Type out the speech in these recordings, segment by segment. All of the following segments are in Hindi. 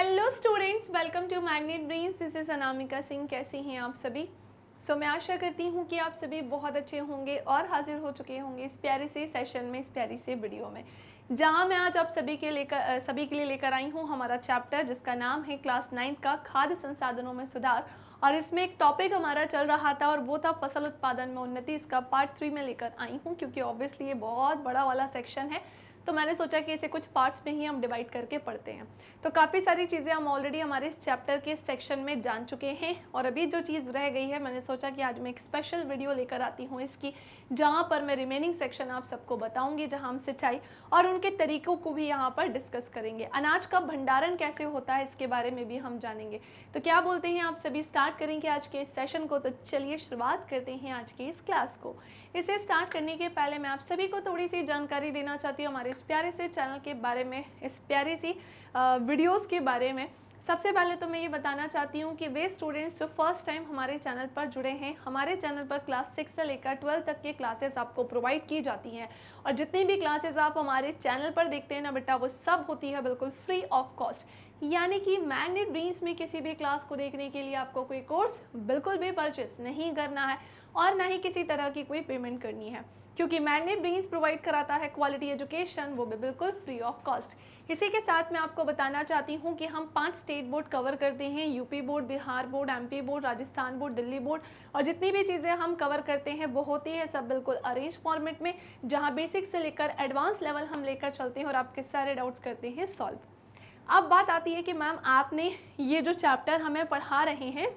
Hello students, welcome to magnet brains. This is Anamika Singh. कैसी हैं आप सभी? मैं आशा करती हूँ कि आप सभी बहुत अच्छे होंगे और हाजिर हो चुके होंगे इस प्यारे से सेशन में, इस प्यारी से वीडियो में, जहाँ मैं आज आप सभी के लिए लेकर आई हूँ हमारा चैप्टर जिसका नाम है क्लास 9 का खाद्य संसाधनों में सुधार। और इसमें एक टॉपिक हमारा चल रहा था और वो था फसल उत्पादन में उन्नति। इसका पार्ट 3 में लेकर आई हूँ क्योंकि ऑब्वियसली ये बहुत बड़ा वाला सेक्शन है, तो मैंने सोचा कि इसे कुछ पार्ट्स में ही हम डिवाइड करके पढ़ते हैं। तो काफ़ी सारी चीज़ें हम ऑलरेडी हमारे इस चैप्टर के सेक्शन में जान चुके हैं और अभी जो चीज़ रह गई है मैंने सोचा कि आज मैं एक स्पेशल वीडियो लेकर आती हूँ इसकी, जहाँ पर मैं रिमेनिंग सेक्शन आप सबको बताऊंगी, जहाँ हम सिंचाई और उनके तरीकों को भी यहाँ पर डिस्कस करेंगे। अनाज का भंडारण कैसे होता है इसके बारे में भी हम जानेंगे। तो क्या बोलते हैं आप सभी, स्टार्ट करेंगे आज के इस सेशन को? तो चलिए शुरुआत करते हैं आज की इस क्लास को। इसे स्टार्ट करने के पहले मैं आप सभी को थोड़ी सी जानकारी देना चाहती हूँ हमारे इस प्यारे से चैनल के बारे में, इस प्यारी सी वीडियोस के बारे में। सबसे पहले तो मैं ये बताना चाहती हूँ कि वे स्टूडेंट्स जो फर्स्ट टाइम हमारे चैनल पर जुड़े हैं, हमारे चैनल पर क्लास 6 से लेकर 12 तक के क्लासेस आपको प्रोवाइड की जाती हैं और जितनी भी क्लासेस आप हमारे चैनल पर देखते हैं ना बेटा, वो सब होती है बिल्कुल फ्री ऑफ कॉस्ट। यानी कि मैग्नेट ब्रेन्स में किसी भी क्लास को देखने के लिए आपको कोई कोर्स बिल्कुल भी परचेस नहीं करना है और ना ही किसी तरह की कोई पेमेंट करनी है, क्योंकि मैग्नेट ब्रेन्स प्रोवाइड कराता है क्वालिटी एजुकेशन, वो भी बिल्कुल फ्री ऑफ कॉस्ट। इसी के साथ मैं आपको बताना चाहती हूँ कि हम 5 स्टेट बोर्ड कवर करते हैं, UP board, Bihar board, MP board, Rajasthan board, Delhi board, और जितनी भी चीज़ें हम कवर करते हैं वो होती है सब बिल्कुल अरेंज फॉर्मेट में, जहाँ बेसिक से लेकर एडवांस लेवल हम लेकर चलते हैं और आपके सारे डाउट्स करते हैं सॉल्व। अब बात आती है कि मैम आपने ये जो चैप्टर हमें पढ़ा रहे हैं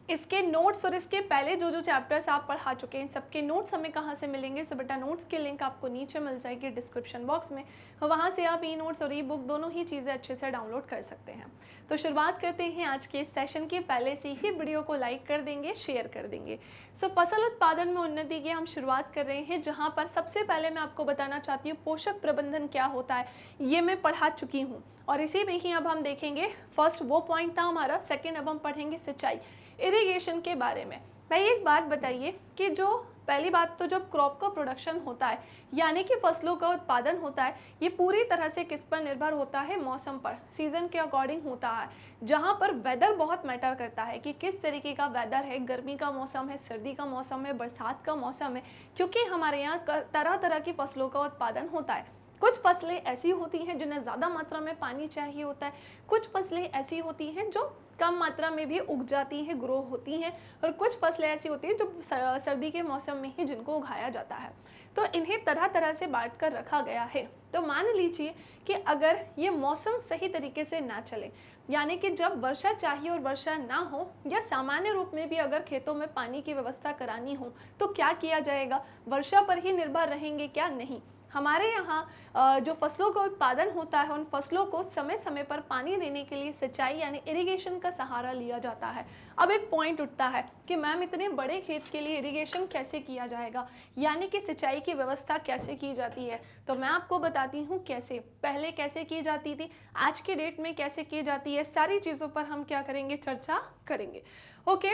इसके नोट्स और इसके पहले जो जो चैप्टर्स आप पढ़ा चुके हैं सबके नोट्स हमें कहाँ से मिलेंगे? सो बेटा नोट्स की लिंक आपको नीचे मिल जाएगी डिस्क्रिप्शन बॉक्स में, वहाँ से आप ई नोट्स और ई बुक दोनों ही चीज़ें अच्छे से डाउनलोड कर सकते हैं। तो शुरुआत करते हैं आज के इस सेशन के। पहले से ही वीडियो को लाइक कर देंगे, शेयर कर देंगे। फसल उत्पादन में उन्नति की हम शुरुआत कर रहे हैं, जहाँ पर सबसे पहले मैं आपको बताना चाहती हूँ पोषक प्रबंधन क्या होता है, ये मैं पढ़ा चुकी हूँ और इसी में ही अब हम देखेंगे। फर्स्ट वो पॉइंट था हमारा, सेकेंड अब हम पढ़ेंगे सिंचाई, इरिगेशन के बारे में। भाई एक बात बताइए कि जो पहली बात तो जब क्रॉप का प्रोडक्शन होता है यानी कि फसलों का उत्पादन होता है, ये पूरी तरह से किस पर निर्भर होता है? मौसम पर, सीजन के अकॉर्डिंग होता है, जहाँ पर वेदर बहुत मैटर करता है कि किस तरीके का वेदर है, गर्मी का मौसम है, सर्दी का मौसम है, बरसात का मौसम है, क्योंकि हमारे यहाँ तरह तरह की फसलों का उत्पादन होता है। कुछ फसलें ऐसी होती हैं जिन्हें ज़्यादा मात्रा में पानी चाहिए होता है, कुछ फसलें ऐसी होती हैं जो कम मात्रा में भी उग जाती हैं, ग्रो होती हैं, और कुछ फसलें ऐसी होती हैं जो सर्दी के मौसम में ही जिनको उगाया जाता है। तो इन्हें तरह तरह से बांट कर रखा गया है। तो मान लीजिए कि अगर ये मौसम सही तरीके से ना चले, यानी कि जब वर्षा चाहिए और वर्षा ना हो, या सामान्य रूप में भी अगर खेतों में पानी की व्यवस्था करानी हो, तो क्या किया जाएगा? वर्षा पर ही निर्भर रहेंगे क्या? नहीं, हमारे यहाँ जो फसलों का उत्पादन होता है उन फसलों को समय समय पर पानी देने के लिए सिंचाई यानी इरिगेशन का सहारा लिया जाता है। अब एक पॉइंट उठता है कि मैम इतने बड़े खेत के लिए इरिगेशन कैसे किया जाएगा, यानी कि सिंचाई की व्यवस्था कैसे की जाती है? तो मैं आपको बताती हूँ कैसे, पहले कैसे की जाती थी, आज के डेट में कैसे की जाती है, सारी चीज़ों पर हम क्या करेंगे? चर्चा करेंगे। ओके,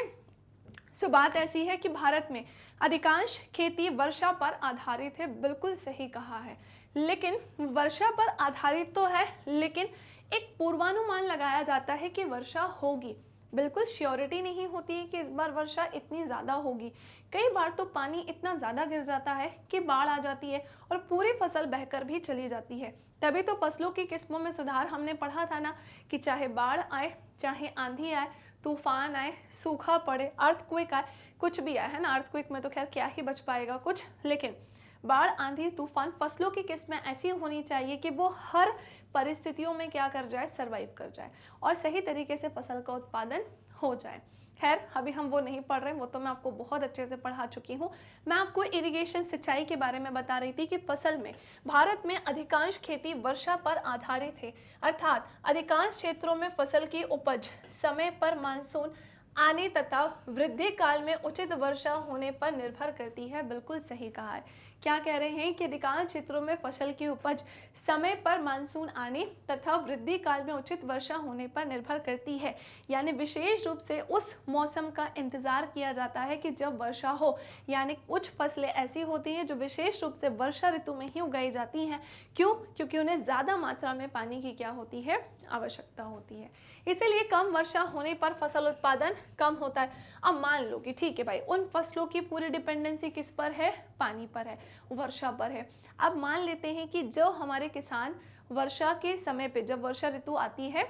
बात ऐसी है कि भारत में अधिकांश खेती वर्षा पर आधारित है। बिल्कुल सही कहा है, लेकिन वर्षा पर आधारित तो है, लेकिन एक पूर्वानुमान लगाया जाता है कि वर्षा होगी। बिल्कुल श्योरिटी नहीं होती है कि इस बार वर्षा इतनी ज़्यादा होगी। कई बार तो पानी इतना ज़्यादा गिर जाता है कि बाढ़ आ जाती है और पूरी फसल बहकर भी चली जाती है। तभी तो फसलों की किस्मों में सुधार हमने पढ़ा था ना, कि चाहे बाढ़ आए, चाहे आंधी आए, तूफान आए, सूखा पड़े, अर्थक्वेक आए, कुछ भी आए, है ना। अर्थक्वेक में तो खैर क्या ही बच पाएगा कुछ, लेकिन बाढ़, आंधी, तूफान, फसलों की किस्में ऐसी होनी चाहिए कि वो हर परिस्थितियों में क्या कर जाए? सरवाइव कर जाए और सही तरीके से फसल का उत्पादन हो जाए। खैर अभी हम वो नहीं पढ़ रहे हैं, वो तो मैं आपको बहुत अच्छे से पढ़ा चुकी हूँ। मैं आपको इरिगेशन, सिंचाई के बारे में बता रही थी कि फसल में भारत में अधिकांश खेती वर्षा पर आधारित है, अर्थात अधिकांश क्षेत्रों में फसल की उपज समय पर मानसून आने तथा वृद्धि काल में उचित वर्षा होने पर निर्भर करती है। बिल्कुल सही कहा है। क्या कह रहे हैं कि अधिकांश क्षेत्रों में फसल की उपज समय पर मानसून आने तथा वृद्धि काल में उचित वर्षा होने पर निर्भर करती है। यानी विशेष रूप से उस मौसम का इंतजार किया जाता है कि जब वर्षा हो। यानी कुछ फसलें ऐसी होती हैं जो विशेष रूप से वर्षा ऋतु में ही उगाई जाती हैं। क्यों? क्योंकि उन्हें ज़्यादा मात्रा में पानी की क्या होती है? आवश्यकता होती है। इसीलिए कम वर्षा होने पर फसल उत्पादन कम होता है। अब मान लो कि ठीक है भाई, उन फसलों की पूरी डिपेंडेंसी किस पर है? पानी पर है, वर्षा पर है। अब मान लेते हैं कि जो हमारे किसान वर्षा के समय पे, जब वर्षा ऋतु आती है,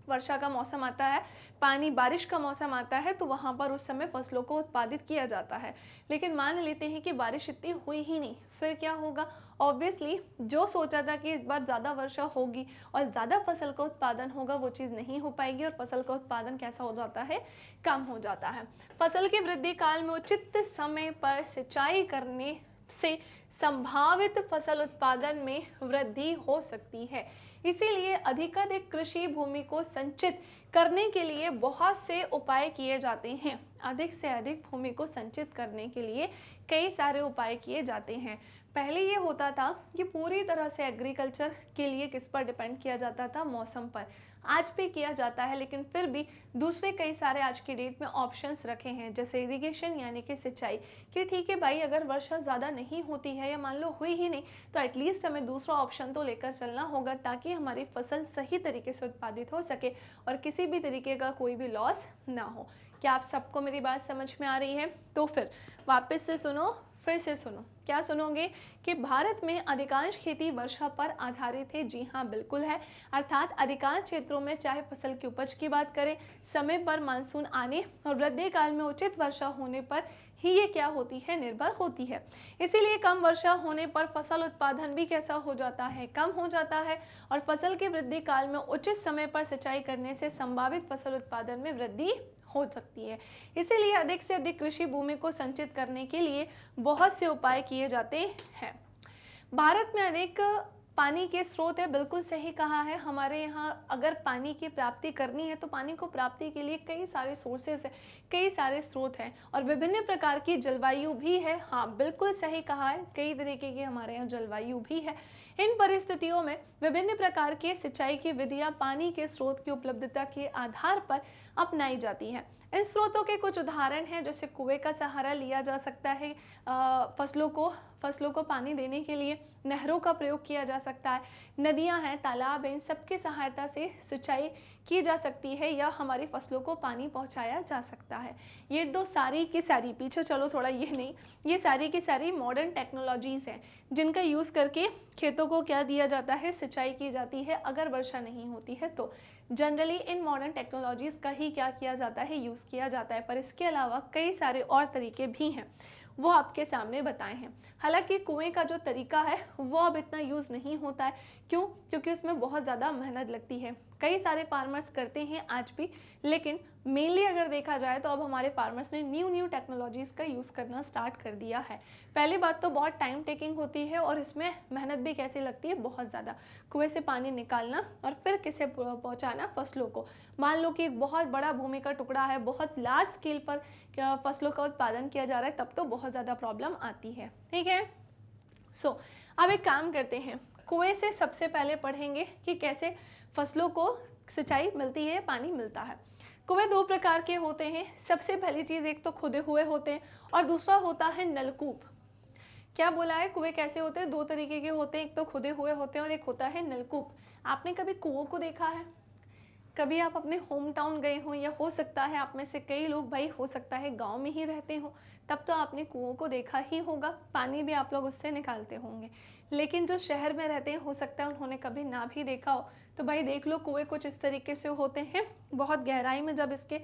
वर्षा का मौसम आता है, पानी बारिश का मौसम आता है, तो वहाँ पर उस समय फसलों को उत्पादित किया जाता है। लेकिन मान लेते हैं कि बारिश इतनी हुई ही नहीं, फिर क्या होगा? ऑब्वियसली जो सोचा था कि इस बार ज़्यादा वर्षा होगी और ज़्यादा फसल का उत्पादन होगा, वो चीज़ नहीं हो पाएगी और फसल का उत्पादन कैसा हो जाता है? कम हो जाता है। फसल के वृद्धि काल में उचित समय पर सिंचाई करने से संभावित फसल उत्पादन में वृद्धि हो सकती है। इसीलिए अधिकाधिक कृषि भूमि को संचित करने के लिए बहुत से उपाय किए जाते हैं। अधिक से अधिक भूमि को संचित करने के लिए कई सारे उपाय किए जाते हैं। पहले ये होता था कि पूरी तरह से एग्रीकल्चर के लिए किस पर डिपेंड किया जाता था? मौसम पर। आज भी किया जाता है, लेकिन फिर भी दूसरे कई सारे आज की डेट में ऑप्शंस रखे हैं, जैसे इरिगेशन यानी कि सिंचाई, कि ठीक है भाई, अगर वर्षा ज़्यादा नहीं होती है या मान लो हुई ही नहीं, तो एटलीस्ट हमें दूसरा ऑप्शन तो लेकर चलना होगा ताकि हमारी फसल सही तरीके से उत्पादित हो सके और किसी भी तरीके का कोई भी लॉस ना हो। क्या आप सबको मेरी बात समझ में आ रही है? तो फिर वापस से सुनो, फिर से सुनो। क्या सुनोगे? कि भारत में अधिकांश खेती वर्षा पर आधारित है। जी हाँ, बिल्कुल है। अर्थात अधिकांश क्षेत्रों में चाहे फसल की उपज की बात करें, समय पर मानसून आने और वृद्धि काल में उचित वर्षा होने पर ही ये क्या होती है? निर्भर होती है। इसीलिए कम वर्षा होने पर फसल उत्पादन भी कैसा हो जाता है? कम हो जाता है। और फसल के वृद्धि काल में उचित समय पर सिंचाई करने से संभावित फसल उत्पादन में वृद्धि हो सकती है। इसीलिए अधिक से अधिक कृषि भूमि को संचित करने के लिए बहुत से उपाय किए जाते हैं। भारत में अधिक पानी के स्रोत है, बिल्कुल सही कहा है। हमारे यहाँ अगर पानी की प्राप्ति करनी है तो पानी को प्राप्ति के लिए कई सारे सोर्सेस है, कई सारे स्रोत हैं और विभिन्न प्रकार की जलवायु भी है। हाँ, बिल्कुल सही कहा है, कई तरीके की हमारे यहाँ जलवायु भी है। इन परिस्थितियों में विभिन्न प्रकार के सिंचाई की विधियां पानी के स्रोत की उपलब्धता के आधार पर अपनाई जाती हैं। इन स्रोतों के कुछ उदाहरण हैं, जैसे कुएं का सहारा लिया जा सकता है फसलों को पानी देने के लिए, नहरों का प्रयोग किया जा सकता है, नदियां हैं, तालाब हैं, इन सबकी सहायता से सिंचाई की जा सकती है या हमारी फसलों को पानी पहुंचाया जा सकता है। ये दो सारी की सारी, पीछे चलो थोड़ा, ये नहीं, ये सारी की सारी मॉडर्न टेक्नोलॉजीज़ हैं जिनका यूज़ करके खेतों को क्या दिया जाता है? सिंचाई की जाती है अगर वर्षा नहीं होती है तो। जनरली इन मॉडर्न टेक्नोलॉजीज़ का ही क्या किया जाता है? यूज़ किया जाता है। पर इसके अलावा कई सारे और तरीके भी हैं, वो आपके सामने बताए हैं। हालांकि कुएं का जो तरीका है वो अब इतना यूज़ नहीं होता है। क्यों? क्योंकि उसमें बहुत ज़्यादा मेहनत लगती है। कई सारे फार्मर्स करते हैं आज भी, लेकिन मेनली अगर देखा जाए तो अब हमारे फार्मर्स ने न्यू टेक्नोलॉजीज़ का यूज़ करना स्टार्ट कर दिया है। पहली बात तो बहुत टाइम टेकिंग होती है और इसमें मेहनत भी कैसी लगती है? बहुत ज़्यादा। कुएं से पानी निकालना और फिर किसे पहुँचाना? फसलों को। मान लो कि एक बहुत बड़ा भूमि का टुकड़ा है, बहुत लार्ज स्केल पर फसलों का उत्पादन किया जा रहा है, तब तो बहुत ज़्यादा प्रॉब्लम आती है। ठीक है। अब एक काम करते हैं, कुएं से सबसे पहले पढ़ेंगे कि कैसे फसलों को सिंचाई मिलती है, पानी मिलता है। कुएं दो प्रकार के होते हैं। सबसे पहली चीज़, एक तो खुदे हुए होते हैं और दूसरा होता है नलकूप। क्या बोला है? कुएं कैसे होते हैं? दो तरीके के होते हैं, एक तो खुदे हुए होते हैं और एक होता है नलकूप। आपने कभी कुओं को देखा है? कभी आप अपने होम टाउन गए हो, या हो सकता है आप में से कई लोग भाई हो सकता है गांव में ही रहते हो, तब तो आपने कुओं को देखा ही होगा, पानी भी आप लोग उससे निकालते होंगे। लेकिन जो शहर में रहते हैं, हो सकता है उन्होंने कभी ना भी देखा हो। तो भाई देख लो, कुएं कुछ इस तरीके से होते हैं। बहुत गहराई में जब इसके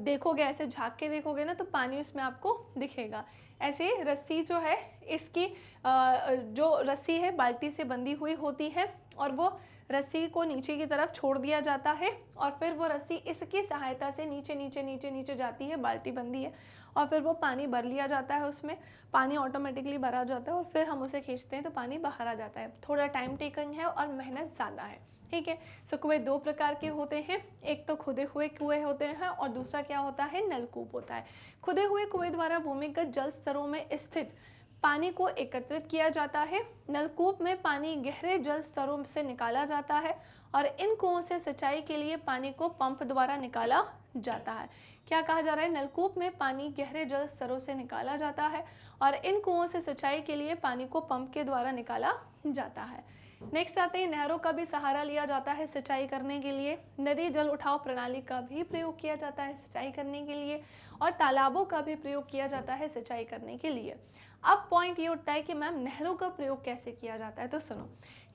देखोगे, ऐसे झाँक के देखोगे ना, तो पानी उसमें आपको दिखेगा। ऐसे रस्सी जो है, इसकी जो रस्सी है बाल्टी से बंधी हुई होती है और वो रस्सी को नीचे की तरफ छोड़ दिया जाता है और फिर वो रस्सी इसकी सहायता से नीचे नीचे नीचे नीचे जाती है, बाल्टी बंदी है, और फिर वो पानी भर लिया जाता है, उसमें पानी ऑटोमेटिकली भरा जाता है और फिर हम उसे खींचते हैं तो पानी बाहर आ जाता है। थोड़ा टाइम टेकिंग है और मेहनत ज़्यादा है। ठीक है। सो कुएं दो प्रकार के होते हैं, एक तो खुदे हुए कुएं होते हैं और दूसरा क्या होता है? नलकूप होता है। खुदे हुए कुएं द्वारा भूमिगत जल स्तरों में स्थित पानी को एकत्रित किया जाता है। नलकूप में पानी गहरे जल स्तरों से निकाला जाता है और इन कुओं से सिंचाई के लिए पानी को पंप द्वारा निकाला जाता है। क्या कहा जा रहा है? नलकूप में पानी गहरे जल स्तरों से निकाला जाता है और इन कुओं से सिंचाई के लिए पानी को पंप के द्वारा निकाला जाता है। नेक्स्ट आते हैं, नहरों का भी सहारा लिया जाता है सिंचाई करने के लिए। नदी जल उठाव प्रणाली का भी प्रयोग किया जाता है सिंचाई करने के लिए और तालाबों का भी प्रयोग किया जाता है सिंचाई करने के लिए। अब पॉइंट ये उठता है कि मैम नहरों का प्रयोग कैसे किया जाता है? तो सुनो,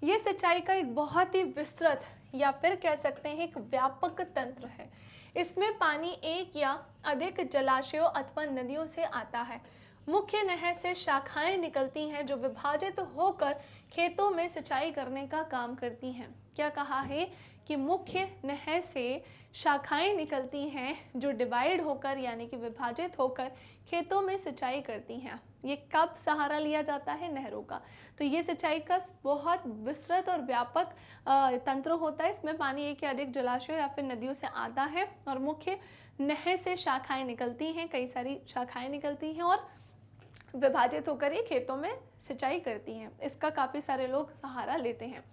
ये सिंचाई का एक बहुत ही विस्तृत या फिर कह सकते हैं एक व्यापक तंत्र है। इसमें पानी एक या अधिक जलाशयों अथवा नदियों से आता है। मुख्य नहर से शाखाएं निकलती हैं जो विभाजित होकर खेतों में सिंचाई करने का काम करती हैं। क्या कहा है कि मुख्य नहर से शाखाएं निकलती हैं जो डिवाइड होकर यानी कि विभाजित होकर खेतों में सिंचाई करती हैं। ये कब सहारा लिया जाता है? नहरों का। तो ये सिंचाई का बहुत विस्तृत और व्यापक तंत्र होता है। इसमें पानी एक या अधिक जलाशय या फिर नदियों से आता है और मुख्य नहर से शाखाएं निकलती हैं, कई सारी शाखाएं निकलती हैं और विभाजित होकर ये खेतों में सिंचाई करती हैं। इसका काफ़ी सारे लोग सहारा लेते हैं।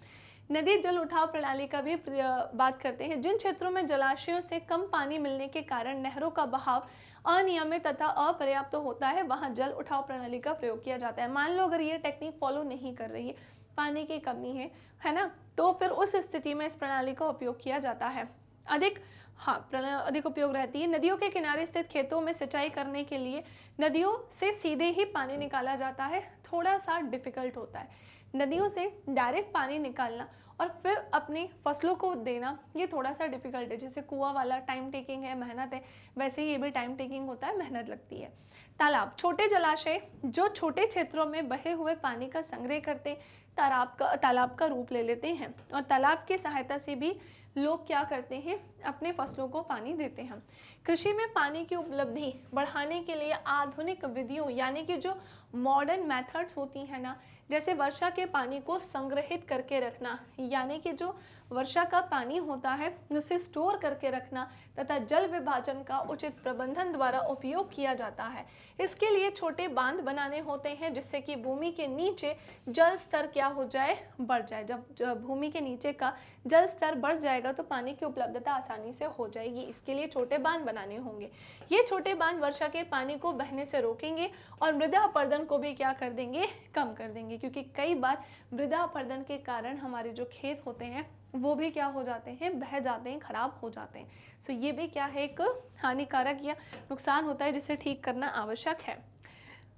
नदी जल उठाव प्रणाली का भी बात करते हैं। जिन क्षेत्रों में जलाशयों से कम पानी मिलने के कारण नहरों का बहाव अनियमित तथा अपर्याप्त होता है, वहां जल उठाव प्रणाली का प्रयोग किया जाता है। मान लो अगर ये टेक्निक फॉलो नहीं कर रही है, पानी की कमी है ना, तो फिर उस स्थिति में इस प्रणाली का उपयोग किया जाता है। अधिक उपयोग रहती है। नदियों के किनारे स्थित खेतों में सिंचाई करने के लिए नदियों से सीधे ही पानी निकाला जाता है। थोड़ा सा डिफिकल्ट होता है नदियों से डायरेक्ट पानी निकालना और फिर अपनी फसलों को देना, ये थोड़ा सा डिफिकल्ट है। जैसे कुआं वाला टाइम टेकिंग है, मेहनत है, वैसे ये भी टाइम टेकिंग होता है, मेहनत लगती है। तालाब, छोटे जलाशय जो छोटे क्षेत्रों में बहे हुए पानी का संग्रह करते तालाब का रूप ले लेते हैं और तालाब की सहायता से भी लोग क्या करते हैं? अपने फसलों को पानी देते हैं। कृषि में पानी की उपलब्धि बढ़ाने के लिए आधुनिक विधियों यानी कि जो मॉडर्न मेथड्स होती हैं ना, जैसे वर्षा के पानी को संग्रहित करके रखना, यानी कि जो वर्षा का पानी होता है उसे स्टोर करके रखना तथा जल विभाजन का उचित प्रबंधन द्वारा उपयोग किया जाता है। इसके लिए छोटे बांध बनाने होते हैं जिससे कि भूमि के नीचे जल स्तर क्या हो जाए? बढ़ जाए। जब भूमि के नीचे का जल स्तर बढ़ जाएगा तो पानी की उपलब्धता आसानी से हो जाएगी। इसके लिए छोटे बांध बनाने होंगे। ये छोटे बांध वर्षा के पानी को बहने से रोकेंगे और मृदा अपरदन को भी क्या कर देंगे? कम कर देंगे, क्योंकि कई बार मृदा अपरदन के कारण हमारे जो खेत होते हैं वो भी क्या हो जाते हैं? बह जाते हैं, खराब हो जाते हैं। सो ये भी क्या है? एक हानिकारक या नुकसान होता है जिसे ठीक करना आवश्यक है।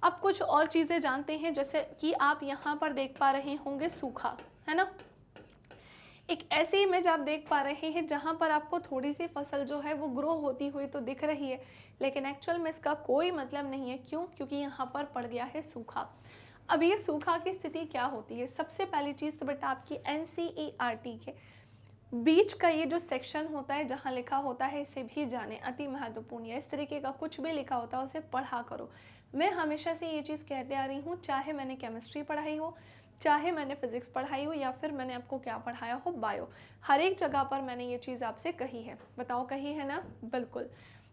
अब कुछ और चीज़ें जानते हैं, जैसे कि आप यहाँ पर देख पा रहे होंगे सूखा, है ना। एक ऐसी इमेज आप देख पा रहे हैं जहाँ पर आपको थोड़ी सी फसल जो है वो ग्रो होती हुई तो दिख रही है, लेकिन एक्चुअल में इसका कोई मतलब नहीं है। क्यों? क्योंकि यहाँ पर पड़ गया है सूखा। अब ये सूखा की स्थिति क्या होती है? सबसे पहली चीज़ तो बेटा आपकी NCERT के बीच का ये जो सेक्शन होता है जहाँ लिखा होता है इसे भी जाने, अति महत्वपूर्ण है। इस तरीके का कुछ भी लिखा होता है उसे पढ़ा करो। मैं हमेशा से ये चीज़ कहते आ रही हूँ, चाहे मैंने केमिस्ट्री पढ़ाई हो, चाहे मैंने फिजिक्स पढ़ाई हो या फिर मैंने आपको क्या पढ़ाया हो, बायो, हर एक जगह पर मैंने ये चीज़ आपसे कही है। बताओ कही है ना? बिल्कुल।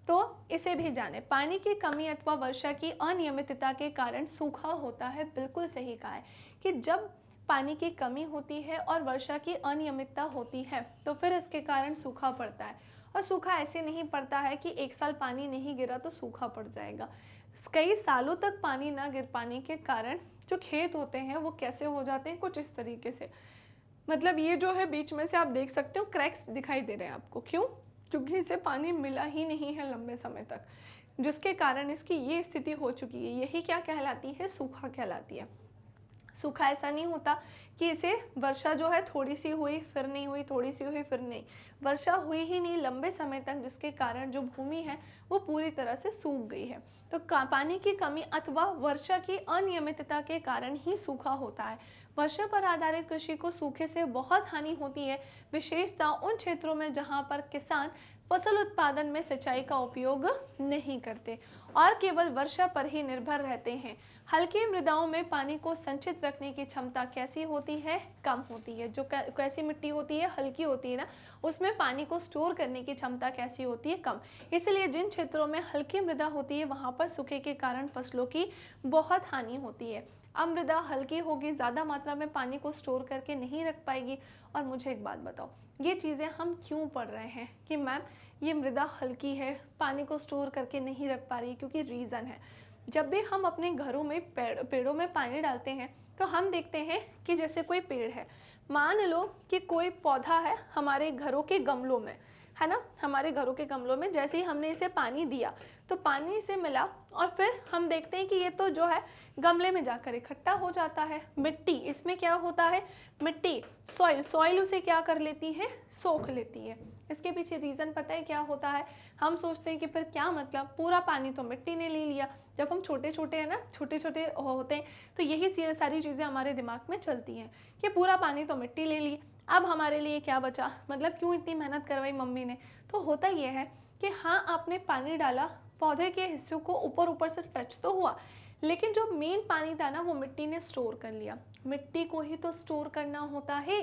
तो इसे भी जाने। पानी की कमी अथवा वर्षा की अनियमितता के कारण सूखा होता है। बिल्कुल सही कहा है कि जब पानी की कमी होती है और वर्षा की अनियमितता होती है तो फिर इसके कारण सूखा पड़ता है। और सूखा ऐसे नहीं पड़ता है कि एक साल पानी नहीं गिरा तो सूखा पड़ जाएगा। कई सालों तक पानी ना गिर पाने के कारण जो खेत होते हैं वो कैसे हो जाते हैं? कुछ इस तरीके से, मतलब ये जो है बीच में से आप देख सकते हो क्रैक्स दिखाई दे रहे हैं आपको। क्यों? क्योंकि इसे पानी मिला ही नहीं है लंबे समय तक, जिसके कारण इसकी ये स्थिति हो चुकी है। यही क्या कहलाती है? सूखा कहलाती है। सूखा ऐसा नहीं होता कि इसे वर्षा जो है थोड़ी सी हुई फिर नहीं हुई, थोड़ी सी हुई फिर नहीं, वर्षा हुई ही नहीं लंबे समय तक, जिसके कारण जो भूमि है वो पूरी तरह से सूख गई है। तो पानी की कमी अथवा वर्षा की अनियमितता के कारण ही सूखा होता है। वर्षा पर आधारित कृषि को सूखे से बहुत हानि होती है, विशेषतः उन क्षेत्रों में जहां पर किसान फसल उत्पादन में सिंचाई का उपयोग नहीं करते और केवल वर्षा पर ही निर्भर रहते हैं। हल्की मृदाओं में पानी को संचित रखने की क्षमता कैसी होती है? कम होती है। जो कैसी मिट्टी होती है? हल्की होती है ना, उसमें पानी को स्टोर करने की क्षमता कैसी होती है? कम। इसलिए जिन क्षेत्रों में हल्की मृदा होती है वहाँ पर सूखे के कारण फसलों की बहुत हानि होती है। अब मृदा हल्की होगी, ज़्यादा मात्रा में पानी को स्टोर करके नहीं रख पाएगी। और मुझे एक बात बताओ, ये चीज़ें हम क्यों पढ़ रहे हैं कि मैम ये मृदा हल्की है, पानी को स्टोर करके नहीं रख पा रही? क्योंकि रीज़न है, जब भी हम अपने घरों में पेड़ों में पानी डालते हैं तो हम देखते हैं कि जैसे कोई पेड़ है, मान लो कि कोई पौधा है हमारे घरों के गमलों में, है ना, हमारे घरों के गमलों में जैसे ही हमने इसे पानी दिया तो पानी इसे मिला और फिर हम देखते हैं कि ये तो जो है गमले में जाकर इकट्ठा हो जाता है। मिट्टी, इसमें क्या होता है, मिट्टी सॉइल उसे क्या कर लेती है, सोख लेती है। इसके पीछे रीज़न पता है क्या होता है? हम सोचते हैं कि फिर क्या मतलब, पूरा पानी तो मिट्टी ने ले लिया। जब हम छोटे छोटे हैं ना, छोटे छोटे होते हैं तो यही सारी चीज़ें हमारे दिमाग में चलती हैं कि पूरा पानी तो मिट्टी ले ली, अब हमारे लिए क्या बचा, मतलब क्यों इतनी मेहनत करवाई मम्मी ने। तो होता यह है कि हाँ, आपने पानी डाला, पौधे के हिस्सों को ऊपर ऊपर से टच तो हुआ, लेकिन जो मेन पानी था ना वो मिट्टी ने स्टोर कर लिया। मिट्टी को ही तो स्टोर करना होता है,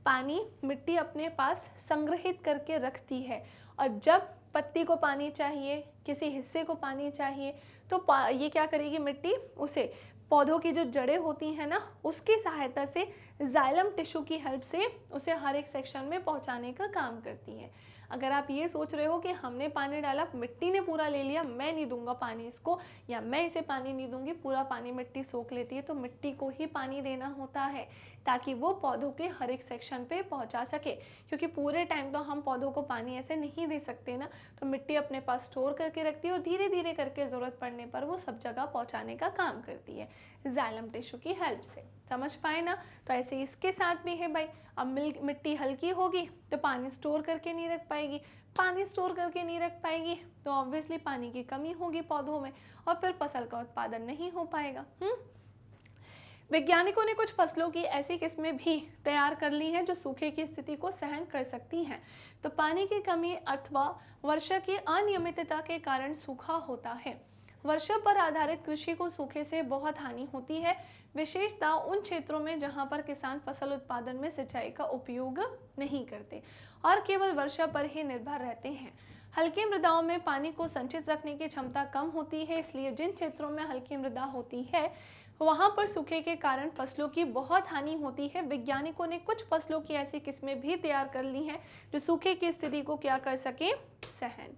पानी मिट्टी अपने पास संग्रहित करके रखती है। और जब पत्ती को पानी चाहिए, किसी हिस्से को पानी चाहिए, तो ये क्या करेगी मिट्टी, उसे पौधों की जो जड़ें होती हैं ना उसकी सहायता से, जाइलम टिश्यू की हेल्प से उसे हर एक सेक्शन में पहुंचाने का काम करती है। अगर आप ये सोच रहे हो कि हमने पानी डाला, मिट्टी ने पूरा ले लिया, मैं नहीं दूंगा पानी इसको, या मैं इसे पानी नहीं दूंगी, पूरा पानी मिट्टी सोख लेती है, तो मिट्टी को ही पानी देना होता है ताकि वो पौधों के हर एक सेक्शन पे पहुंचा सके। क्योंकि पूरे टाइम तो हम पौधों को पानी ऐसे नहीं दे सकते ना, तो मिट्टी अपने पास स्टोर करके रखती है और धीरे धीरे करके ज़रूरत पड़ने पर वो सब जगह पहुंचाने का काम करती है जाइलम टिश्यू की हेल्प से। समझ पाए ना? तो ऐसे इसके साथ भी है भाई। अब मिट्टी हल्की होगी तो पानी स्टोर करके नहीं रख पाएगी, पानी स्टोर करके नहीं रख पाएगी तो ऑब्वियसली पानी की कमी होगी पौधों में और फिर फसल का उत्पादन नहीं हो पाएगा। वैज्ञानिकों ने कुछ फसलों की ऐसी किस्में भी तैयार कर ली हैं जो सूखे की स्थिति को सहन कर सकती हैं। तो पानी की कमी अथवा वर्षा की अनियमितता के कारण सूखा होता है। वर्षा पर आधारित कृषि को सूखे से बहुत हानि होती है, विशेषतः उन क्षेत्रों में जहां पर किसान फसल उत्पादन में सिंचाई का उपयोग नहीं करते और केवल वर्षा पर ही निर्भर रहते हैं। हल्की मृदाओं में पानी को संचित रखने की क्षमता कम होती है, इसलिए जिन क्षेत्रों में हल्की मृदा होती है वहां पर सूखे के कारण फसलों की बहुत हानि होती है। वैज्ञानिकों ने कुछ फसलों की ऐसी किस्में भी तैयार कर ली हैं जो सूखे की स्थिति को क्या कर सके, सहन।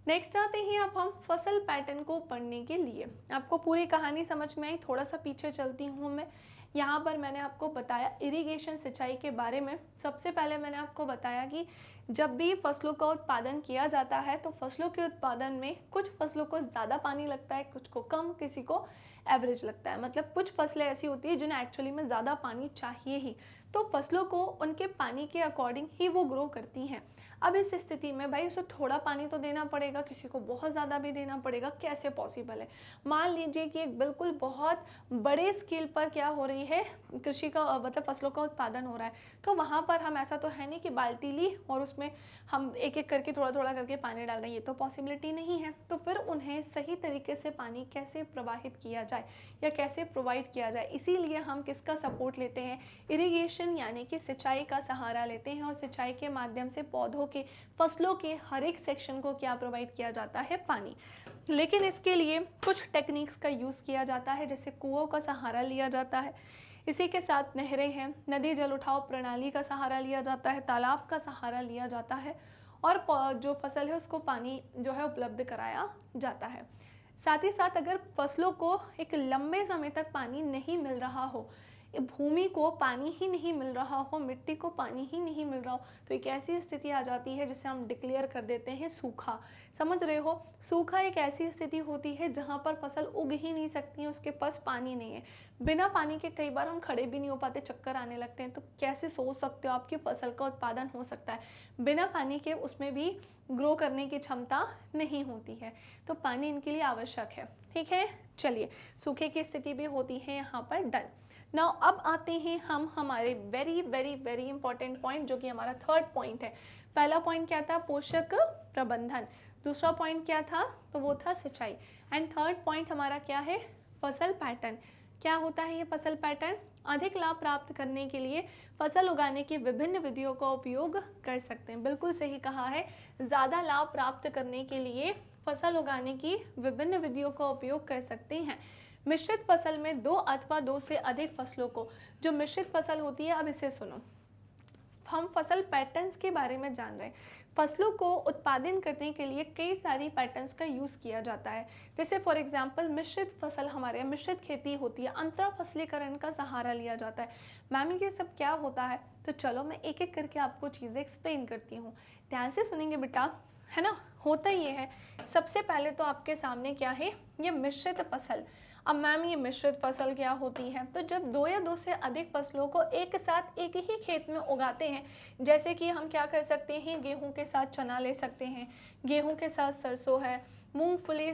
नेक्स्ट आते हैं अब हम फसल पैटर्न को पढ़ने के लिए। आपको पूरी कहानी समझ में आई? थोड़ा सा पीछे चलती हूँ मैं। यहाँ पर मैंने आपको बताया इरिगेशन सिंचाई के बारे में। सबसे पहले मैंने आपको बताया कि जब भी फसलों का उत्पादन किया जाता है तो फसलों के उत्पादन में कुछ फसलों को ज़्यादा पानी लगता है, कुछ को कम, किसी को एवरेज लगता है। मतलब कुछ फसलें ऐसी होती है जिन्हें एक्चुअली में ज़्यादा पानी चाहिए ही, तो फसलों को उनके पानी के अकॉर्डिंग ही वो ग्रो करती हैं। अब इस स्थिति में भाई उसे थोड़ा पानी तो देना पड़ेगा, किसी को बहुत ज़्यादा भी देना पड़ेगा। कैसे पॉसिबल है? मान लीजिए कि एक बिल्कुल बहुत बड़े स्केल पर क्या हो रही है, कृषि का मतलब फसलों का उत्पादन हो रहा है, तो वहाँ पर हम ऐसा तो है नहीं कि बाल्टी ली और उसमें हम एक एक करके थोड़ा थोड़ा करके पानी डाल रहे हैं, ये तो पॉसिबिलिटी नहीं है। तो फिर उन्हें सही तरीके से पानी कैसे प्रवाहित किया जाए या कैसे प्रोवाइड किया जाए, इसीलिए हम किसका सपोर्ट लेते हैं, इरिगेशन यानी कि सिंचाई का सहारा लेते हैं। और सिंचाई के माध्यम से पौधों के, फसलों के हर एक सेक्शन को क्या प्रोवाइड किया जाता है, पानी। लेकिन इसके लिए कुछ टेक्निक्स का यूज़ किया जाता है, जैसे कुओं का सहारा लिया जाता है, इसी के साथ नहरें हैं, नदी जल उठाव प्रणाली का सहारा लिया जाता है, तालाब का सहारा लिया जाता है और जो फसल है उसको पानी जो है उपलब्ध कराया जाता है। साथ ही साथ अगर फसलों को एक लंबे समय तक पानी नहीं मिल रहा हो, भूमि को पानी ही नहीं मिल रहा हो, मिट्टी को पानी ही नहीं मिल रहा हो, तो एक ऐसी स्थिति आ जाती है जिसे हम डिक्लेयर कर देते हैं सूखा। समझ रहे हो? सूखा एक ऐसी स्थिति होती है जहाँ पर फसल उग ही नहीं सकती है, उसके पास पानी नहीं है। बिना पानी के कई बार हम खड़े भी नहीं हो पाते, चक्कर आने लगते हैं। तो कैसे सोच सकते हो आपकी फसल का उत्पादन हो सकता है? बिना पानी के उसमें भी ग्रो करने की क्षमता नहीं होती है। तो पानी इनके लिए आवश्यक है। ठीक है, चलिए, सूखे की स्थिति भी होती है यहाँ पर, डन। नाउ अब आते हैं हम हमारे very very very important point, जो कि हमारा थर्ड पॉइंट है। पहला पॉइंट क्या था, पोषक प्रबंधन। दूसरा पॉइंट क्या था, तो वो था सिंचाई। एंड थर्ड पॉइंट हमारा क्या है, फसल पैटर्न। क्या होता है ये फसल पैटर्न? अधिक लाभ प्राप्त करने के लिए फसल उगाने की विभिन्न विधियों का उपयोग कर सकते हैं। बिल्कुल सही कहा है, ज़्यादा लाभ प्राप्त करने के लिए फसल उगाने की विभिन्न विधियों का उपयोग कर सकते हैं। मिश्रित फसल में 2 अथवा 2 से अधिक फसलों को, जो मिश्रित फसल होती है, अब इसे सुनो, हम फसल पैटर्न्स के बारे में जान रहे हैं। फसलों को उत्पादन करने के लिए कई सारी पैटर्न्स का यूज़ किया जाता है। जैसे फॉर एग्जांपल मिश्रित फसल, हमारे यहाँ मिश्रित खेती होती है, अंतरा फसलीकरण का सहारा लिया जाता है। मैम ये सब क्या होता है? तो चलो मैं एक एक करके आपको चीज़ें एक्सप्लेन करती हूँ, ध्यान से सुनेंगे बेटा, है ना। होता ये है, सबसे पहले तो आपके सामने क्या है, ये मिश्रित फसल। अब मैम ये मिश्रित फसल क्या होती है? तो जब 2 या 2 से अधिक फसलों को एक साथ एक ही खेत में उगाते हैं, जैसे कि हम क्या कर सकते हैं, गेहूं के साथ चना ले सकते हैं, गेहूं के साथ सरसों है, मूंगफली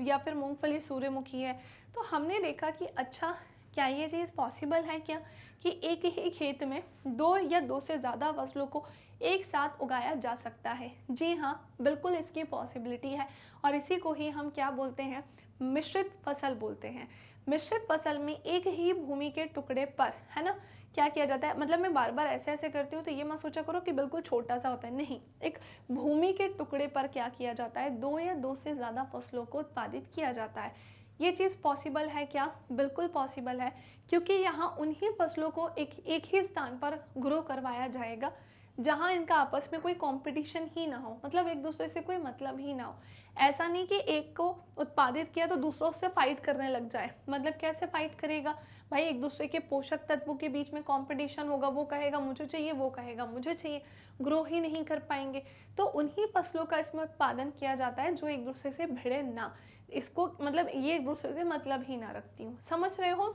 या फिर मूंगफली सूर्यमुखी है। तो हमने देखा कि अच्छा, क्या ये चीज़ पॉसिबल है क्या कि एक ही खेत में 2 या 2 से ज़्यादा फसलों को एक साथ उगाया जा सकता है? जी हाँ, बिल्कुल इसकी पॉसिबिलिटी है, और इसी को ही हम क्या बोलते हैं, मिश्रित फसल बोलते हैं। मिश्रित फसल में एक ही भूमि के टुकड़े पर, है ना, क्या किया जाता है, मतलब मैं बार बार ऐसे ऐसे करती हूँ तो ये मत सोचा करो कि बिल्कुल छोटा सा होता है, नहीं, एक भूमि के टुकड़े पर क्या किया जाता है, 2 या 2 से ज़्यादा फसलों को उत्पादित किया जाता है। ये चीज़ पॉसिबल है क्या? बिल्कुल पॉसिबल है, क्योंकि यहाँ उन्हीं फसलों को एक ही स्थान पर ग्रो करवाया जाएगा जहाँ इनका आपस में कोई कंपटीशन ही ना हो, मतलब एक दूसरे से कोई मतलब ही ना हो। ऐसा नहीं कि एक को उत्पादित किया तो दूसरों से फाइट करने लग जाए, मतलब कैसे फाइट करेगा भाई, एक दूसरे के पोषक तत्वों के बीच में कंपटीशन होगा, वो कहेगा मुझे चाहिए, वो कहेगा मुझे चाहिए, ग्रो ही नहीं कर पाएंगे। तो उन्हीं फसलों का इसमें उत्पादन किया जाता है जो एक दूसरे से भिड़े ना, इसको मतलब ये एक दूसरे से मतलब ही ना रखती हूँ, समझ रहे हो।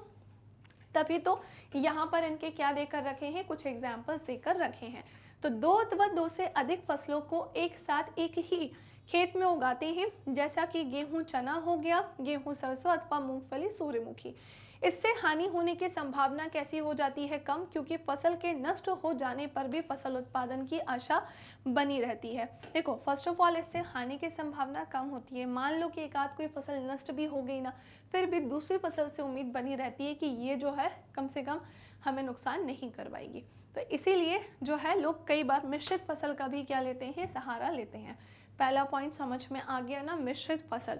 तभी तो यहाँ पर इनके क्या देकर रखे हैं, कुछ एग्जाम्पल्स देकर रखे हैं। तो 2 अथवा 2 से अधिक फसलों को एक साथ एक ही खेत में उगाते हैं, जैसा कि गेहूं चना हो गया, गेहूं सरसों अथवा मूंगफली सूर्यमुखी। इससे हानि होने की संभावना कैसी हो जाती है, कम, क्योंकि फसल के नष्ट हो जाने पर भी फसल उत्पादन की आशा बनी रहती है। देखो, फर्स्ट ऑफ ऑल इससे हानि की संभावना कम होती है। मान लो कि एक आध कोई फसल नष्ट भी हो गई ना, फिर भी दूसरी फसल से उम्मीद बनी रहती है कि ये जो है कम से कम हमें नुकसान नहीं करवाएगी। तो इसीलिए जो है लोग कई बार मिश्रित फसल का भी क्या लेते हैं, सहारा लेते हैं। पहला पॉइंट समझ में आ गया ना, मिश्रित फसल।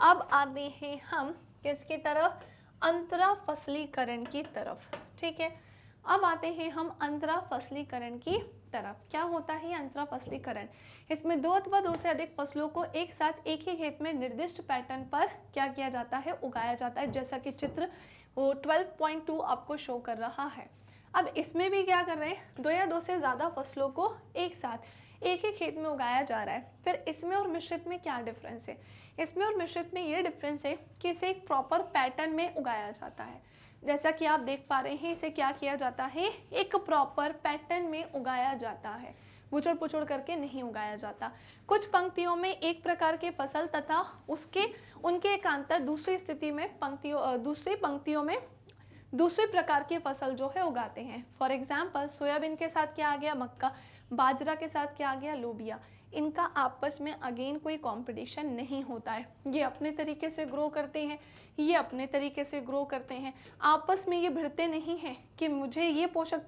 अब आते हैं हम किसकी तरफ, अंतरा फसलीकरण की तरफ, ठीक है। अब आते हैं हम अंतरा फसलीकरण की तरफ। क्या होता है अंतरा फसलीकरण? इसमें 2 अथवा 2 से अधिक फसलों को एक साथ एक ही खेत में निर्दिष्ट पैटर्न पर क्या किया जाता है, उगाया जाता है, जैसा कि चित्र वो 12.2 आपको शो कर रहा है। अब इसमें भी क्या कर रहे हैं, 2 या 2 से ज़्यादा फसलों को एक साथ एक ही खेत में उगाया जा रहा है। फिर इसमें और मिश्रित में क्या डिफरेंस है? इसमें और मिश्रित में ये डिफरेंस है कि इसे एक प्रॉपर पैटर्न में उगाया जाता है। जैसा कि आप देख पा रहे हैं, इसे क्या किया जाता है, एक प्रॉपर पैटर्न में उगाया जाता है, गुचड़ पुचड़ करके नहीं उगाया जाता। कुछ पंक्तियों में एक प्रकार के फसल तथा उनके एकांतर दूसरी स्थिति में दूसरी पंक्तियों में दूसरे प्रकार की फसल जो है उगाते हैं। फॉर एग्जाम्पल सोयाबीन के साथ क्या आ गया, मक्का, बाजरा के साथ क्या आ गया, लोबिया। इनका आपस में अगेन कोई कंपटीशन नहीं होता है, ये अपने तरीके से ग्रो करते हैं, ये अपने तरीके से ग्रो करते हैं, आपस में ये भिड़ते नहीं हैं कि मुझे ये पोषक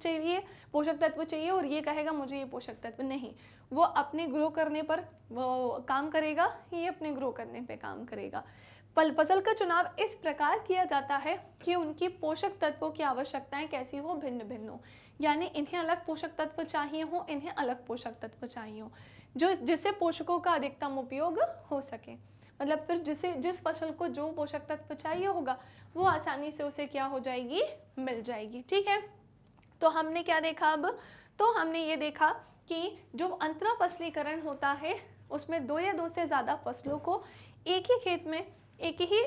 तत्व चाहिए और ये कहेगा मुझे ये पोषक तत्व नहीं। वो अपने ग्रो करने पर वो काम करेगा, ये अपने ग्रो करने पे काम करेगा। फसल का चुनाव इस प्रकार किया जाता है कि उनकी पोषक तत्वों की आवश्यकताएं कैसी हो, भिन्न भिन्न हो, यानी इन्हें अलग पोषक तत्व चाहिए हो, इन्हें अलग पोषक तत्व चाहिए हो, जिससे पोषकों का अधिकतम उपयोग हो सके। मतलब फिर जिस फसल को जो पोषक तत्व चाहिए होगा वो आसानी से उसे क्या हो जाएगी, मिल जाएगी, ठीक है। तो हमने क्या देखा अब, तो हमने ये देखा कि जो अंतरा फसलीकरण होता है उसमें 2 या 2 से ज़्यादा फसलों को एक ही खेत में एक ही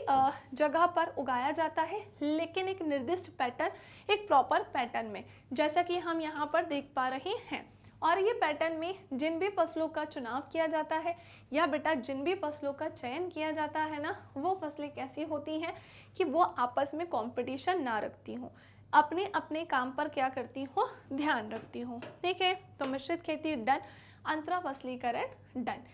जगह पर उगाया जाता है, लेकिन एक निर्दिष्ट पैटर्न, एक प्रॉपर पैटर्न में, जैसा कि हम यहाँ पर देख पा रहे हैं। और ये पैटर्न में जिन भी फसलों का चुनाव किया जाता है या बेटा जिन भी फसलों का चयन किया जाता है ना, वो फसलें कैसी होती हैं कि वो आपस में कंपटीशन ना रखती हूँ, अपने अपने काम पर क्या करती हूँ, ध्यान रखती हूँ, ठीक है। तो मिश्रित खेती डन, अंतरा फसलीकरण डन।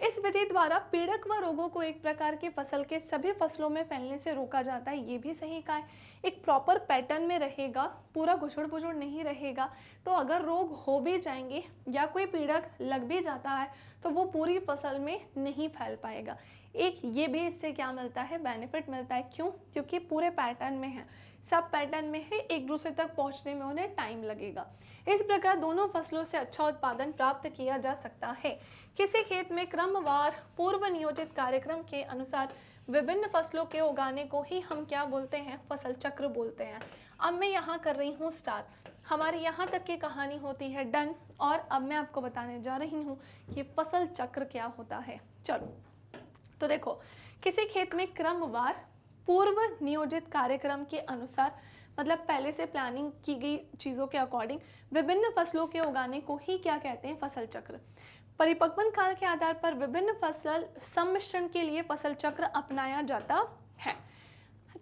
इस विधि द्वारा पीड़क व रोगों को एक प्रकार के फसल के सभी फसलों में फैलने से रोका जाता है। ये भी सही कहा है, एक प्रॉपर पैटर्न में रहेगा, पूरा घुसड़ पुसड़ नहीं रहेगा। तो अगर रोग हो भी जाएंगे या कोई पीड़क लग भी जाता है तो वो पूरी फसल में नहीं फैल पाएगा। एक ये भी इससे क्या मिलता है, बेनिफिट मिलता है। क्यों? क्योंकि पूरे पैटर्न में है, सब पैटर्न में है, एक दूसरे तक पहुंचने में उन्हें टाइम लगेगा। इस प्रकार दोनों फसलों से अच्छा उत्पादन प्राप्त किया जा सकता है। किसी खेत में क्रमवार पूर्व नियोजित कार्यक्रम के अनुसार विभिन्न फसलों के उगाने को ही हम क्या बोलते हैं, फसल चक्र बोलते हैं। अब मैं यहाँ कर रही हूँ स्टार, हमारी यहाँ तक की कहानी होती है डन, और अब मैं आपको बताने जा रही हूँ कि फसल चक्र क्या होता है। चलो तो देखो, किसी खेत में क्रमवार पूर्व नियोजित कार्यक्रम के अनुसार, मतलब पहले से प्लानिंग की गई चीज़ों के अकॉर्डिंग विभिन्न फसलों के उगाने को ही क्या कहते हैं, फसल चक्र। परिपक्वन काल के आधार पर विभिन्न फसल सम्मिश्रण के लिए फसल चक्र अपनाया जाता है।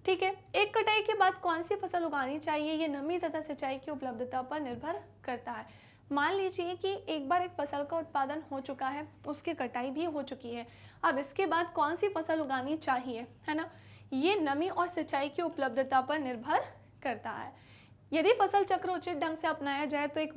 ठीक है, एक कटाई के बाद कौन सी फसल उगानी चाहिए, ये नमी तथा सिंचाई की उपलब्धता पर निर्भर करता है। मान लीजिए कि एक बार एक फसल का उत्पादन हो चुका है, उसकी कटाई भी हो चुकी है, अब इसके बाद कौन सी फसल उगानी चाहिए, है ना, ये नमी और सिंचाई की उपलब्धता पर निर्भर करता है। यदि फसल चक्र उचित ढंग से अपनाया जाए तो एक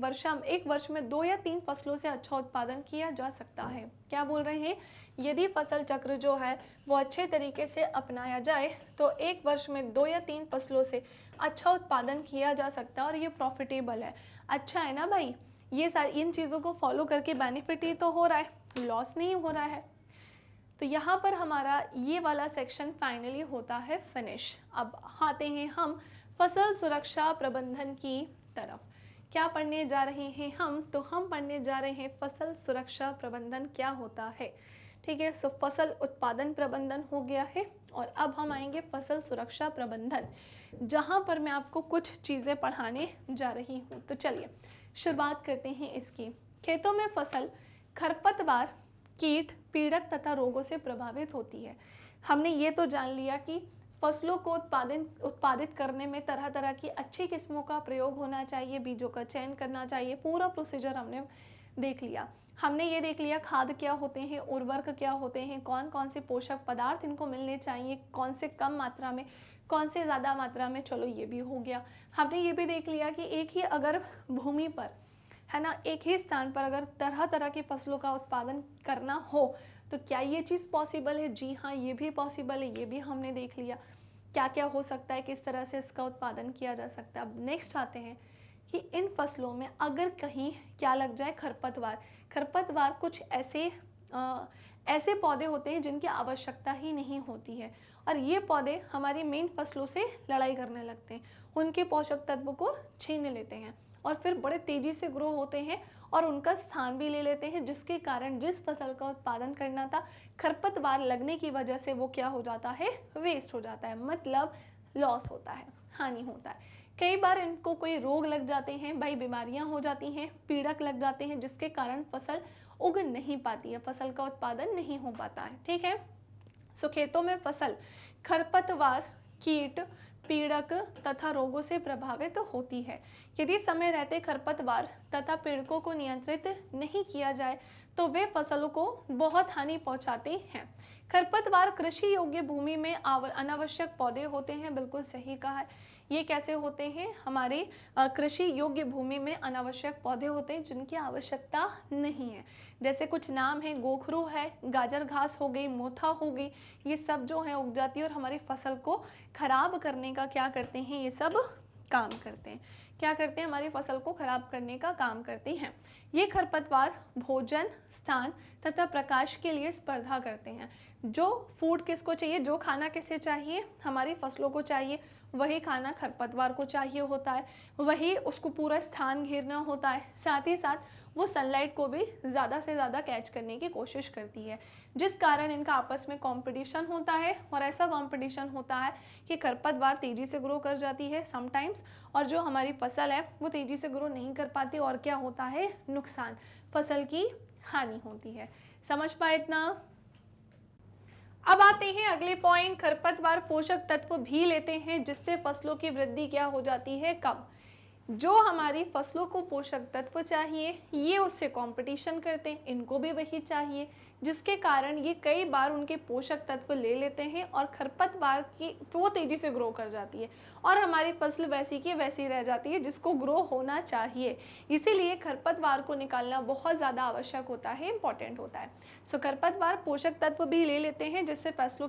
वर्ष में 2 या 3 फसलों से अच्छा उत्पादन किया जा सकता है। क्या बोल रहे हैं, यदि फसल चक्र जो है वो अच्छे तरीके से अपनाया जाए तो एक वर्ष में 2 या 3 फसलों से अच्छा उत्पादन किया जा सकता है, और ये प्रॉफिटेबल है। अच्छा है ना भाई, ये इन चीज़ों को फॉलो करके बेनिफिट ही तो हो रहा है, लॉस नहीं हो रहा है। तो यहाँ पर हमारा ये वाला सेक्शन फाइनली होता है फिनिश। अब आते हैं हम फसल सुरक्षा प्रबंधन की तरफ। क्या पढ़ने जा रहे हैं हम, तो हम पढ़ने जा रहे हैं फसल सुरक्षा प्रबंधन क्या होता है। ठीक है, सो फसल उत्पादन प्रबंधन हो गया है, और अब हम आएंगे फसल सुरक्षा प्रबंधन, जहाँ पर मैं आपको कुछ चीज़ें पढ़ाने जा रही हूँ। तो चलिए शुरुआत करते हैं इसकी। खेतों में फसल खरपतवार, कीट, पीड़क तथा रोगों से प्रभावित होती है। हमने ये तो जान लिया कि फसलों को उत्पादित करने में तरह तरह की अच्छी किस्मों का प्रयोग होना चाहिए, बीजों का चयन करना चाहिए, पूरा प्रोसीजर हमने देख लिया। हमने ये देख लिया खाद क्या होते हैं, उर्वरक क्या होते हैं, कौन कौन से पोषक पदार्थ इनको मिलने चाहिए, कौन से कम मात्रा में, कौन से ज़्यादा मात्रा में। चलो ये भी हो गया। हमने ये भी देख लिया कि एक ही अगर भूमि पर, है ना, एक ही स्थान पर अगर तरह तरह की फसलों का उत्पादन करना हो तो क्या ये चीज़ पॉसिबल है। जी हाँ, ये भी पॉसिबल है, ये भी हमने देख लिया क्या क्या हो सकता है, किस तरह से इसका उत्पादन किया जा सकता है। अब नेक्स्ट आते हैं कि इन फसलों में अगर कहीं क्या लग जाए, खरपतवार। खरपतवार कुछ ऐसे पौधे होते हैं जिनकी आवश्यकता ही नहीं होती है, और ये पौधे हमारी मेन फसलों से लड़ाई करने लगते हैं, उनके पोषक तत्व को छीन लेते हैं, और फिर बड़े तेज़ी से ग्रो होते हैं और उनका स्थान भी ले लेते हैं, जिसके कारण जिस फसल का उत्पादन करना था, खरपतवार लगने की वजह से वो क्या हो जाता है, वेस्ट हो जाता है, मतलब लॉस होता है, हानि होता है। कई बार इनको कोई रोग लग जाते हैं भाई, बीमारियां हो जाती हैं, पीड़क लग जाते हैं, जिसके कारण फसल उग नहीं पाती है, फसल का उत्पादन नहीं हो पाता है। ठीक है, सो खेतों में फसल खरपतवार, कीट, पीड़क तथा रोगों से प्रभावित होती है। यदि समय रहते खरपतवार तथा पीड़कों को नियंत्रित नहीं किया जाए तो वे फसलों को बहुत हानि पहुंचाते हैं। खरपतवार कृषि योग्य भूमि में अनावश्यक पौधे होते हैं, बिल्कुल सही कहा है। ये कैसे होते हैं, हमारे कृषि योग्य भूमि में अनावश्यक पौधे होते हैं जिनकी आवश्यकता नहीं है। जैसे कुछ नाम है, गोखरू है, गाजर घास हो गई, मोथा हो गई, ये सब जो है उग जाती है और हमारी फसल को खराब करने का क्या करते हैं, ये सब काम करते हैं। क्या करते हैं, हमारी फसल को खराब करने का काम करते हैं। ये खरपतवार भोजन, स्थान तथा प्रकाश के लिए स्पर्धा करते हैं। जो फूड किसको चाहिए, जो खाना किसे चाहिए, हमारी फसलों को चाहिए, वही खाना खरपतवार को चाहिए होता है, वही उसको पूरा स्थान घेरना होता है। साथ ही साथ वो सनलाइट को भी ज़्यादा से ज़्यादा कैच करने की कोशिश करती है, जिस कारण इनका आपस में कंपटीशन होता है, और ऐसा कंपटीशन होता है कि खरपतवार तेज़ी से ग्रो कर जाती है समटाइम्स, और जो हमारी फसल है वो तेज़ी से ग्रो नहीं कर पाती, और क्या होता है, नुकसान, फसल की हानि होती है। समझ पाए इतना। अब आते हैं अगले पॉइंट, खरपतवार पोषक तत्व भी लेते हैं जिससे फसलों की वृद्धि क्या हो जाती है, कम। जो हमारी फसलों को पोषक तत्व चाहिए ये उससे कंपटीशन करते हैं, इनको भी वही चाहिए, जिसके कारण ये कई बार उनके पोषक तत्व ले लेते हैं और खरपतवार की वो तेज़ी से ग्रो कर जाती है और हमारी फसल वैसी की वैसी रह जाती है जिसको ग्रो होना चाहिए। इसीलिए खरपतवार को निकालना बहुत ज़्यादा आवश्यक होता है, इंपॉर्टेंट होता है। सो खरपतवार पोषक तत्व भी ले लेते हैं जिससे फसलों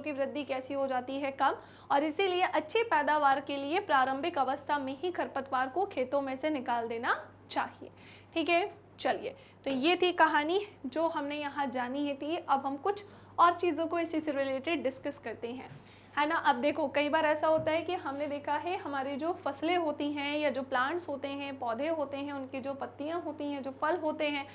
की वृद्धि कैसी हो जाती है, कम, और इसीलिए अच्छी पैदावार के लिए प्रारंभिक अवस्था में ही खरपतवार को खेतों में से निकाल देना चाहिए। ठीक है, चलिए, तो ये थी कहानी जो हमने यहाँ जानी है थी। अब हम कुछ और चीज़ों को इसी से रिलेटेड डिस्कस करते हैं, है ना। अब देखो, कई बार ऐसा होता है कि हमने देखा है हमारी जो फसलें होती हैं या जो प्लांट्स होते हैं, पौधे होते हैं, उनकी जो पत्तियां होती हैं, जो फल होते हैं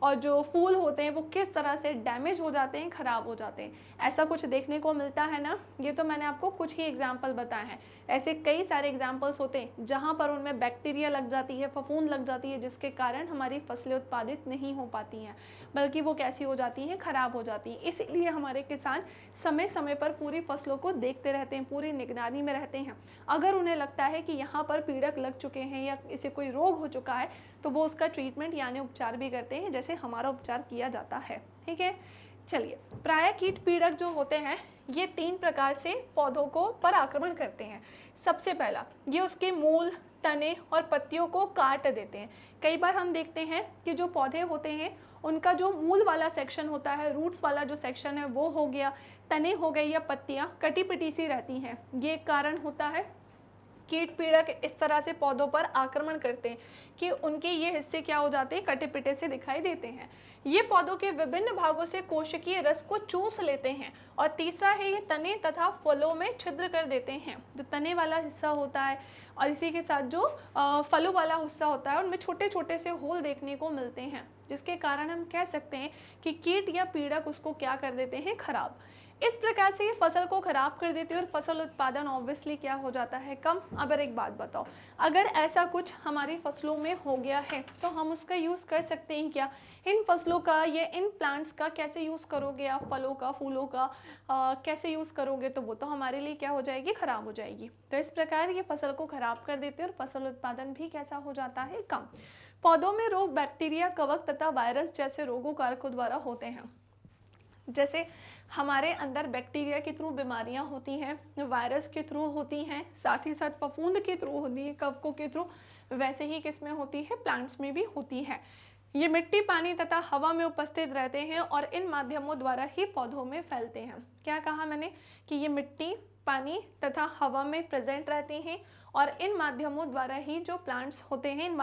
और जो फूल होते हैं, वो किस तरह से डैमेज हो जाते हैं, ख़राब हो जाते हैं। ऐसा कुछ देखने को मिलता है ना। ये तो मैंने आपको कुछ ही एग्जाम्पल बताए हैं, ऐसे कई सारे एग्जाम्पल्स होते हैं जहाँ पर उनमें बैक्टीरिया लग जाती है, फफूंद लग जाती है, जिसके कारण हमारी फसलें उत्पादित नहीं हो पाती हैं, बल्कि वो कैसी हो जाती हैं, ख़राब हो जाती हैं। इसीलिए हमारे किसान समय समय पर पूरी फसलों को देखते रहते हैं, पूरी निगरानी में रहते हैं। अगर उन्हें लगता है कि यहाँ पर पीड़क लग चुके हैं या इसे कोई रोग हो चुका है, तो वो उसका ट्रीटमेंट यानी उपचार भी करते हैं, जैसे हमारा उपचार किया जाता है। ठीक है, चलिए, प्रायः कीट पीड़क जो होते हैं ये 3 प्रकार से पौधों को पर आक्रमण करते हैं। सबसे पहला, ये उसके मूल, तने और पत्तियों को काट देते हैं। कई बार हम देखते हैं कि जो पौधे होते हैं उनका जो मूल वाला सेक्शन होता है, रूट्स वाला जो सेक्शन है वो हो गया, तने हो गए या पत्तियां कटी पिटी सी रहती हैं। ये एक कारण होता है। कीट पीड़क इस तरह से पौधों पर आक्रमण करते हैं कि उनके ये हिस्से क्या हो जाते हैं, कटे पिटे से दिखाई देते हैं। ये पौधों के विभिन्न भागों से कोशिकीय रस को चूस लेते हैं। और तीसरा है, ये तने तथा फलों में छिद्र कर देते हैं। जो तने वाला हिस्सा होता है और इसी के साथ जो फलों वाला हिस्सा होता है, उनमें छोटे छोटे से होल देखने को मिलते हैं, जिसके कारण हम कह सकते हैं कि कीट या पीड़क उसको क्या कर देते हैं, खराब। इस प्रकार से ये फसल को खराब कर देती है और फसल उत्पादन ऑब्वियसली क्या हो जाता है, कम। अगर एक बात बताओ, अगर ऐसा कुछ हमारी फसलों में हो गया है तो हम उसका यूज़ कर सकते हैं क्या? इन फसलों का या इन प्लांट्स का कैसे यूज़ करोगे आप, फलों का, फूलों का कैसे यूज़ करोगे? तो वो तो हमारे लिए क्या हो जाएगी, ख़राब हो जाएगी। तो इस प्रकार ये फसल को ख़राब कर देते हैं और फसल उत्पादन भी कैसा हो जाता है, कम। पौधों में रोग बैक्टीरिया, कवक तथा वायरस जैसे रोगों कारकों द्वारा होते हैं। जैसे हमारे अंदर बैक्टीरिया के थ्रू बीमारियां होती हैं, वायरस के थ्रू होती हैं, साथ ही साथ फफूंद के थ्रू होती है, कवकों के थ्रू, वैसे ही किसमें होती है, प्लांट्स में भी होती है। ये मिट्टी, पानी तथा हवा में उपस्थित रहते हैं और इन माध्यमों द्वारा ही पौधों में फैलते हैं। क्या कहा मैंने कि ये मिट्टी, पानी तथा हवा में प्रेजेंट रहते हैं और इन माध्यमों द्वारा ही जो प्लांट्स होते हैं, इन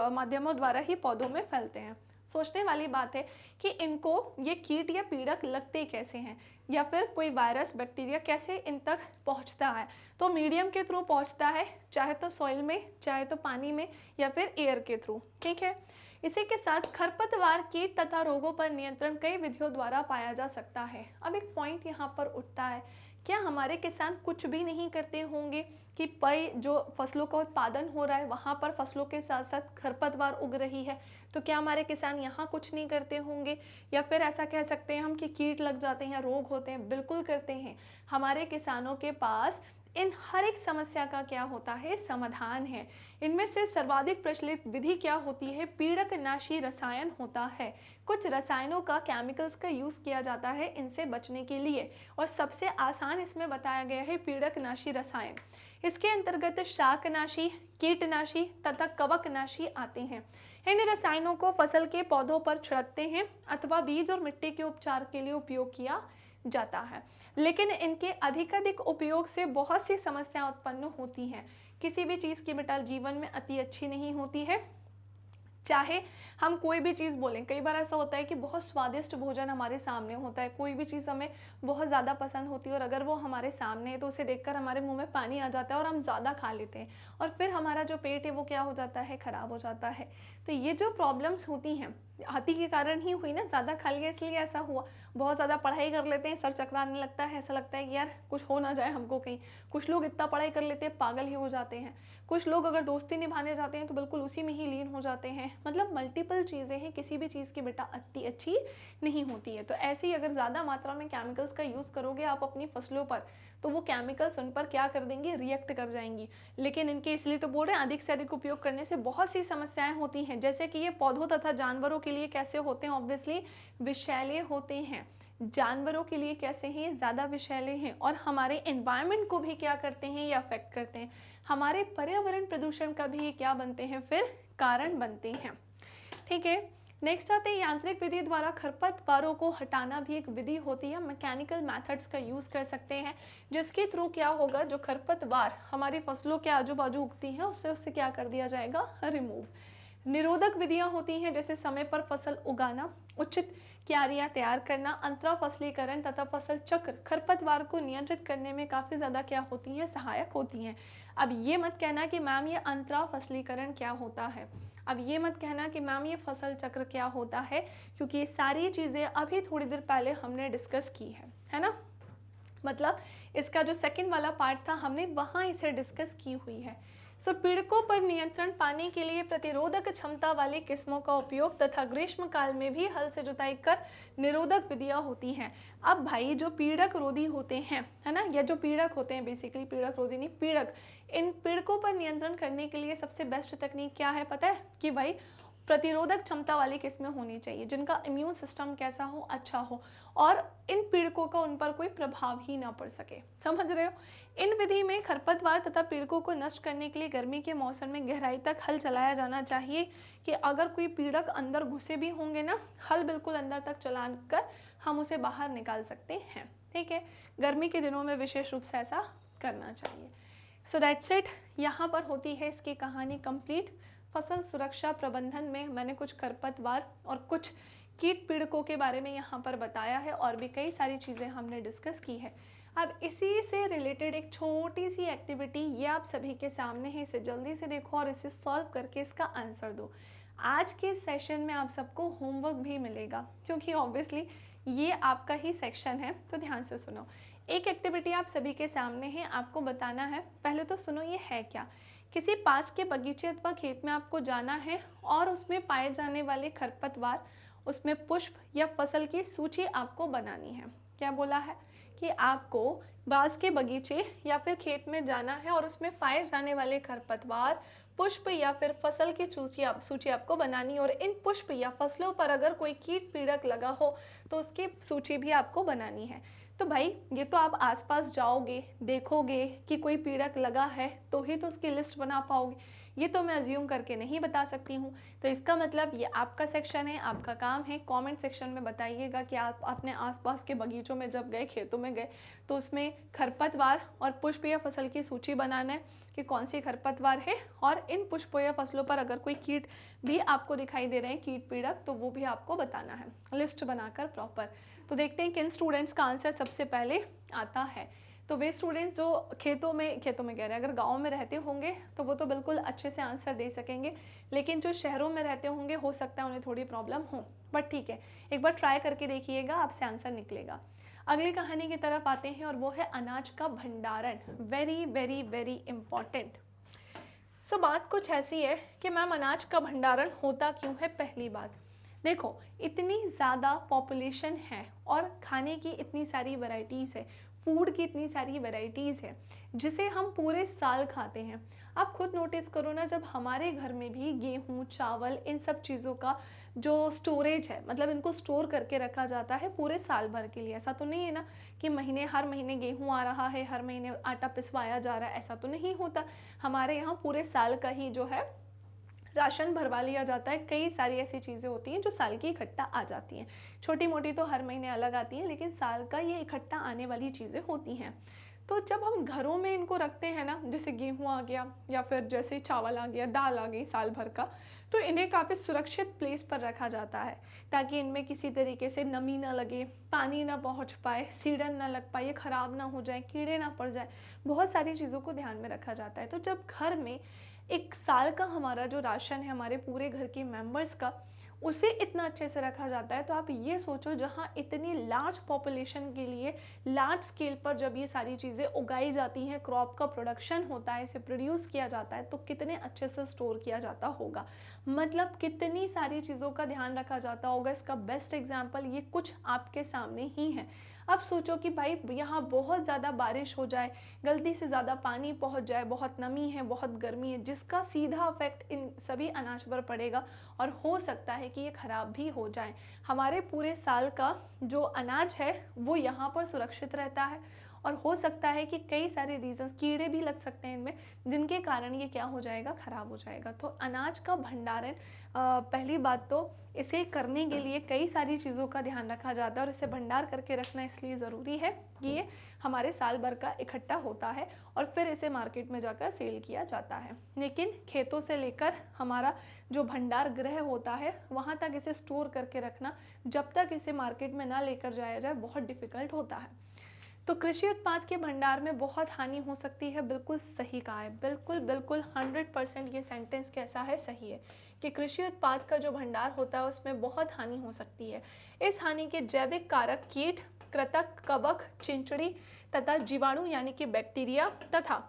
माध्यमों द्वारा ही पौधों में फैलते हैं। सोचने वाली बात है कि इनको ये कीट या पीड़क लगते कैसे हैं, या फिर कोई वायरस, बैक्टीरिया कैसे इन तक पहुंचता है। तो मीडियम के थ्रू पहुंचता है, चाहे तो सॉइल में, चाहे तो पानी में, या फिर एयर के थ्रू। ठीक है, इसी के साथ खरपतवार कीट तथा रोगों पर नियंत्रण कई विधियों द्वारा पाया जा सकता है। अब एक पॉइंट यहाँ पर उठता है, क्या हमारे किसान कुछ भी नहीं करते होंगे कि जो फसलों का उत्पादन हो रहा है वहाँ पर फसलों के साथ साथ खरपतवार उग रही है, तो क्या हमारे किसान यहाँ कुछ नहीं करते होंगे? या फिर ऐसा कह सकते हैं हम कि कीट लग जाते हैं, रोग होते हैं? बिल्कुल करते हैं। हमारे किसानों के पास इन हर एक समस्या का क्या होता है, समाधान है। इनमें से सर्वाधिक प्रचलित विधि क्या होती है, पीड़कनाशी रसायन होता है। कुछ रसायनों का, केमिकल्स का यूज़ किया जाता है इनसे बचने के लिए, और सबसे आसान इसमें बताया गया है पीड़कनाशी रसायन। इसके अंतर्गत शाकनाशी, कीटनाशी तथा कवकनाशी आते हैं। इन रसायनों को फसल के पौधों पर छिड़कते हैं अथवा बीज और मिट्टी के उपचार के लिए उपयोग किया जाता है। लेकिन इनके अधिकाधिक उपयोग से बहुत सी समस्याएं उत्पन्न होती हैं। किसी भी चीज़ की बेटा जीवन में अति अच्छी नहीं होती है, चाहे हम कोई भी चीज़ बोलें। कई बार ऐसा होता है कि बहुत स्वादिष्ट भोजन हमारे सामने होता है, कोई भी चीज़ हमें बहुत ज़्यादा पसंद होती है और अगर वो हमारे सामने है तो उसे देखकर हमारे मुंह में पानी आ जाता है और हम ज़्यादा खा लेते हैं और फिर हमारा जो पेट है वो क्या हो जाता है, ख़राब हो जाता है। तो ये जो प्रॉब्लम्स होती हैं हाथी के कारण ही हुई ना, ज़्यादा खा लिया इसलिए ऐसा हुआ। बहुत ज़्यादा पढ़ाई कर लेते हैं, सर चकराने लगता है, ऐसा लगता है कि यार कुछ हो ना जाए हमको कहीं। कुछ लोग इतना पढ़ाई कर लेते हैं पागल ही हो जाते हैं। कुछ लोग अगर दोस्ती निभाने जाते हैं तो बिल्कुल उसी में ही लीन हो जाते हैं। मतलब मल्टीपल चीज़ें हैं, किसी भी चीज़ की बेटा अति अच्छी नहीं होती है। तो ऐसे ही अगर ज़्यादा मात्रा में केमिकल्स का यूज़ करोगे आप अपनी फसलों पर, तो वो केमिकल्स उन पर क्या कर देंगे, रिएक्ट कर जाएंगी। लेकिन इनके इसलिए तो बोल रहे हैं अधिक से अधिक उपयोग करने से बहुत सी समस्याएं होती हैं, जैसे कि ये पौधों तथा जानवरों के लिए कैसे होते हैं, ऑब्वियसली विषैले होते हैं। जानवरों के लिए कैसे हैं, ज़्यादा विषैले हैं। और हमारे एनवायरनमेंट को भी क्या करते हैं, ये अफेक्ट करते हैं। हमारे पर्यावरण प्रदूषण का भी ये क्या बनते हैं, फिर कारण बनते हैं। ठीक है, नेक्स्ट आते हैं यांत्रिक विधि द्वारा खरपतवारों को हटाना भी एक विधि होती है। मैकेनिकल मेथड्स का यूज़ कर सकते हैं, जिसके थ्रू क्या होगा, जो खरपतवार हमारी फसलों के आजू बाजू उगती हैं उससे क्या कर दिया जाएगा, रिमूव। निरोधक विधियां होती हैं, जैसे समय पर फसल उगाना, उचित क्यारियां तैयार करना, अंतरा फसलीकरण तथा फसल चक्र खरपतवार को नियंत्रित करने में काफ़ी ज़्यादा क्या होती हैं, सहायक होती हैं। अब ये मत कहना कि मैम ये अंतरा फसलीकरण क्या होता है, अब ये मत कहना कि मैम ये फसल चक्र क्या होता है, क्योंकि ये सारी चीज़ें अभी थोड़ी देर पहले हमने डिस्कस की है ना। मतलब इसका जो सेकंड वाला पार्ट था हमने वहाँ इसे डिस्कस की हुई है। सो पीड़कों पर नियंत्रण पाने के लिए प्रतिरोधक क्षमता वाली किस्मों का उपयोग तथा ग्रीष्म काल में भी हल से जुताई कर निरोधक विधियां होती हैं। अब भाई जो पीड़क रोधी होते हैं, है ना, या जो पीड़क होते हैं, बेसिकली पीड़क रोधी नहीं, पीड़क, इन पीड़कों पर नियंत्रण करने के लिए सबसे बेस्ट तकनीक क्या है पता है, कि भाई प्रतिरोधक क्षमता वाली किस्में होनी चाहिए, जिनका इम्यून सिस्टम कैसा हो, अच्छा हो, और इन पीड़कों का उन पर कोई प्रभाव ही ना पड़ सके। समझ रहे हो। इन विधि में खरपतवार तथा पीड़कों को नष्ट करने के लिए गर्मी के मौसम में गहराई तक हल चलाया जाना चाहिए, कि अगर कोई पीड़क अंदर घुसे भी होंगे ना, हल बिल्कुल अंदर तक चला कर हम उसे बाहर निकाल सकते हैं। ठीक है, गर्मी के दिनों में विशेष रूप से ऐसा करना चाहिए। सो दैट्स इट, यहाँ पर होती है इसकी कहानी कंप्लीट। फसल सुरक्षा प्रबंधन में मैंने कुछ खरपतवार और कुछ कीट पीड़कों के बारे में यहाँ पर बताया है, और भी कई सारी चीज़ें हमने डिस्कस की है। अब इसी से रिलेटेड एक छोटी सी एक्टिविटी ये आप सभी के सामने है, इसे जल्दी से देखो और इसे सॉल्व करके इसका आंसर दो। आज के सेशन में आप सबको होमवर्क भी मिलेगा, क्योंकि ऑब्वियसली ये आपका ही सेक्शन है, तो ध्यान से सुनो। एक एक्टिविटी आप सभी के सामने है, आपको बताना है। पहले तो सुनो ये है क्या। किसी पास के बगीचे अथवा खेत में आपको जाना है और उसमें पाए जाने वाले खरपतवार, उसमें पुष्प या फसल की सूची आपको बनानी है। क्या बोला है कि आपको बांस के बगीचे या फिर खेत में जाना है और उसमें पाए जाने वाले खरपतवार, पुष्प या फिर फसल की सूची आपको बनानी है, और इन पुष्प या फसलों पर अगर कोई कीट पीड़क लगा हो तो उसकी सूची भी आपको बनानी है। तो भाई ये तो आप आसपास जाओगे, देखोगे कि कोई पीड़क लगा है तो ही तो उसकी लिस्ट बना पाओगे, ये तो मैं अज्यूम करके नहीं बता सकती हूँ। तो इसका मतलब ये आपका सेक्शन है, आपका काम है, कमेंट सेक्शन में बताइएगा कि आप अपने आसपास के बगीचों में जब गए, खेतों में गए, तो उसमें खरपतवार और पुष्प या फसल की सूची बनाना है कि कौन सी खरपतवार है, और इन पुष्पों या फसलों पर अगर कोई कीट भी आपको दिखाई दे रहे हैं, कीट पीड़क, तो वो भी आपको बताना है, लिस्ट बनाकर प्रॉपर। तो देखते हैं किन स्टूडेंट्स का आंसर सबसे पहले आता है। तो वे स्टूडेंट्स जो खेतों में कह रहे हैं, अगर गाँव में रहते होंगे तो वो तो बिल्कुल अच्छे से आंसर दे सकेंगे, लेकिन जो शहरों में रहते होंगे हो सकता है उन्हें थोड़ी प्रॉब्लम हो, बट ठीक है, एक बार ट्राई करके देखिएगा, आपसे आंसर निकलेगा। अगली कहानी की तरफ आते हैं, और वो है अनाज का भंडारण। Very very very important. So बात कुछ ऐसी है कि मैम अनाज का भंडारण होता क्यों है। पहली बात देखो, इतनी ज़्यादा पॉपुलेशन है और खाने की इतनी सारी वैरायटीज़ है, फूड की इतनी सारी वैरायटीज़ है जिसे हम पूरे साल खाते हैं। आप खुद नोटिस करो ना, जब हमारे घर में भी गेहूँ, चावल, इन सब चीज़ों का जो स्टोरेज है, मतलब इनको स्टोर करके रखा जाता है पूरे साल भर के लिए। ऐसा तो नहीं है ना कि हर महीने गेहूँ आ रहा है, हर महीने आटा पिसवाया जा रहा है, ऐसा तो नहीं होता। हमारे यहाँ पूरे साल का ही जो है राशन भरवा लिया जाता है। कई सारी ऐसी चीज़ें होती हैं जो साल की इकट्ठा आ जाती हैं, छोटी मोटी तो हर महीने अलग आती हैं, लेकिन साल का ये इकट्ठा आने वाली चीज़ें होती हैं। तो जब हम घरों में इनको रखते हैं ना, जैसे गेहूँ आ गया या फिर जैसे चावल आ गया, दाल आ गई साल भर का, तो इन्हें काफ़ी सुरक्षित प्लेस पर रखा जाता है ताकि इनमें किसी तरीके से नमी ना लगे, पानी ना पहुंच पाए, सीड़न ना लग पाए, ख़राब ना हो जाए, कीड़े ना पड़ जाए, बहुत सारी चीज़ों को ध्यान में रखा जाता है। तो जब घर में एक साल का हमारा जो राशन है, हमारे पूरे घर के मेंबर्स का, उसे इतना अच्छे से रखा जाता है, तो आप ये सोचो जहाँ इतनी लार्ज पॉपुलेशन के लिए लार्ज स्केल पर जब ये सारी चीज़ें उगाई जाती हैं, क्रॉप का प्रोडक्शन होता है, इसे प्रोड्यूस किया जाता है, तो कितने अच्छे से स्टोर किया जाता होगा, मतलब कितनी सारी चीज़ों का ध्यान रखा जाता होगा। इसका बेस्ट एग्जाम्पल ये कुछ आपके सामने ही है। अब सोचो कि भाई यहाँ बहुत ज़्यादा बारिश हो जाए, गलती से ज़्यादा पानी पहुँच जाए, बहुत नमी है, बहुत गर्मी है, जिसका सीधा इफेक्ट इन सभी अनाज पर पड़ेगा और हो सकता है कि ये ख़राब भी हो जाए। हमारे पूरे साल का जो अनाज है वो यहाँ पर सुरक्षित रहता है और हो सकता है कि कई सारे रीजंस, कीड़े भी लग सकते हैं इनमें, जिनके कारण ये क्या हो जाएगा, ख़राब हो जाएगा। तो अनाज का भंडारण, पहली बात तो इसे करने के लिए कई सारी चीज़ों का ध्यान रखा जाता है और इसे भंडार करके रखना इसलिए ज़रूरी है कि ये हमारे साल भर का इकट्ठा होता है और फिर इसे मार्केट में जाकर सेल किया जाता है। लेकिन खेतों से लेकर हमारा जो भंडार गृह होता है वहाँ तक इसे स्टोर करके रखना, जब तक इसे मार्केट में ना लेकर जाया जाए, बहुत डिफ़िकल्ट होता है। तो कृषि उत्पाद के भंडार में बहुत हानि हो सकती है, बिल्कुल सही कहा है, बिल्कुल बिल्कुल 100% ये सेंटेंस कैसा है, सही है कि कृषि उत्पाद का जो भंडार होता है उसमें बहुत हानि हो सकती है। इस हानि के जैविक कारक कीट, कृंतक, कवक, चिंचड़ी तथा जीवाणु यानी कि बैक्टीरिया तथा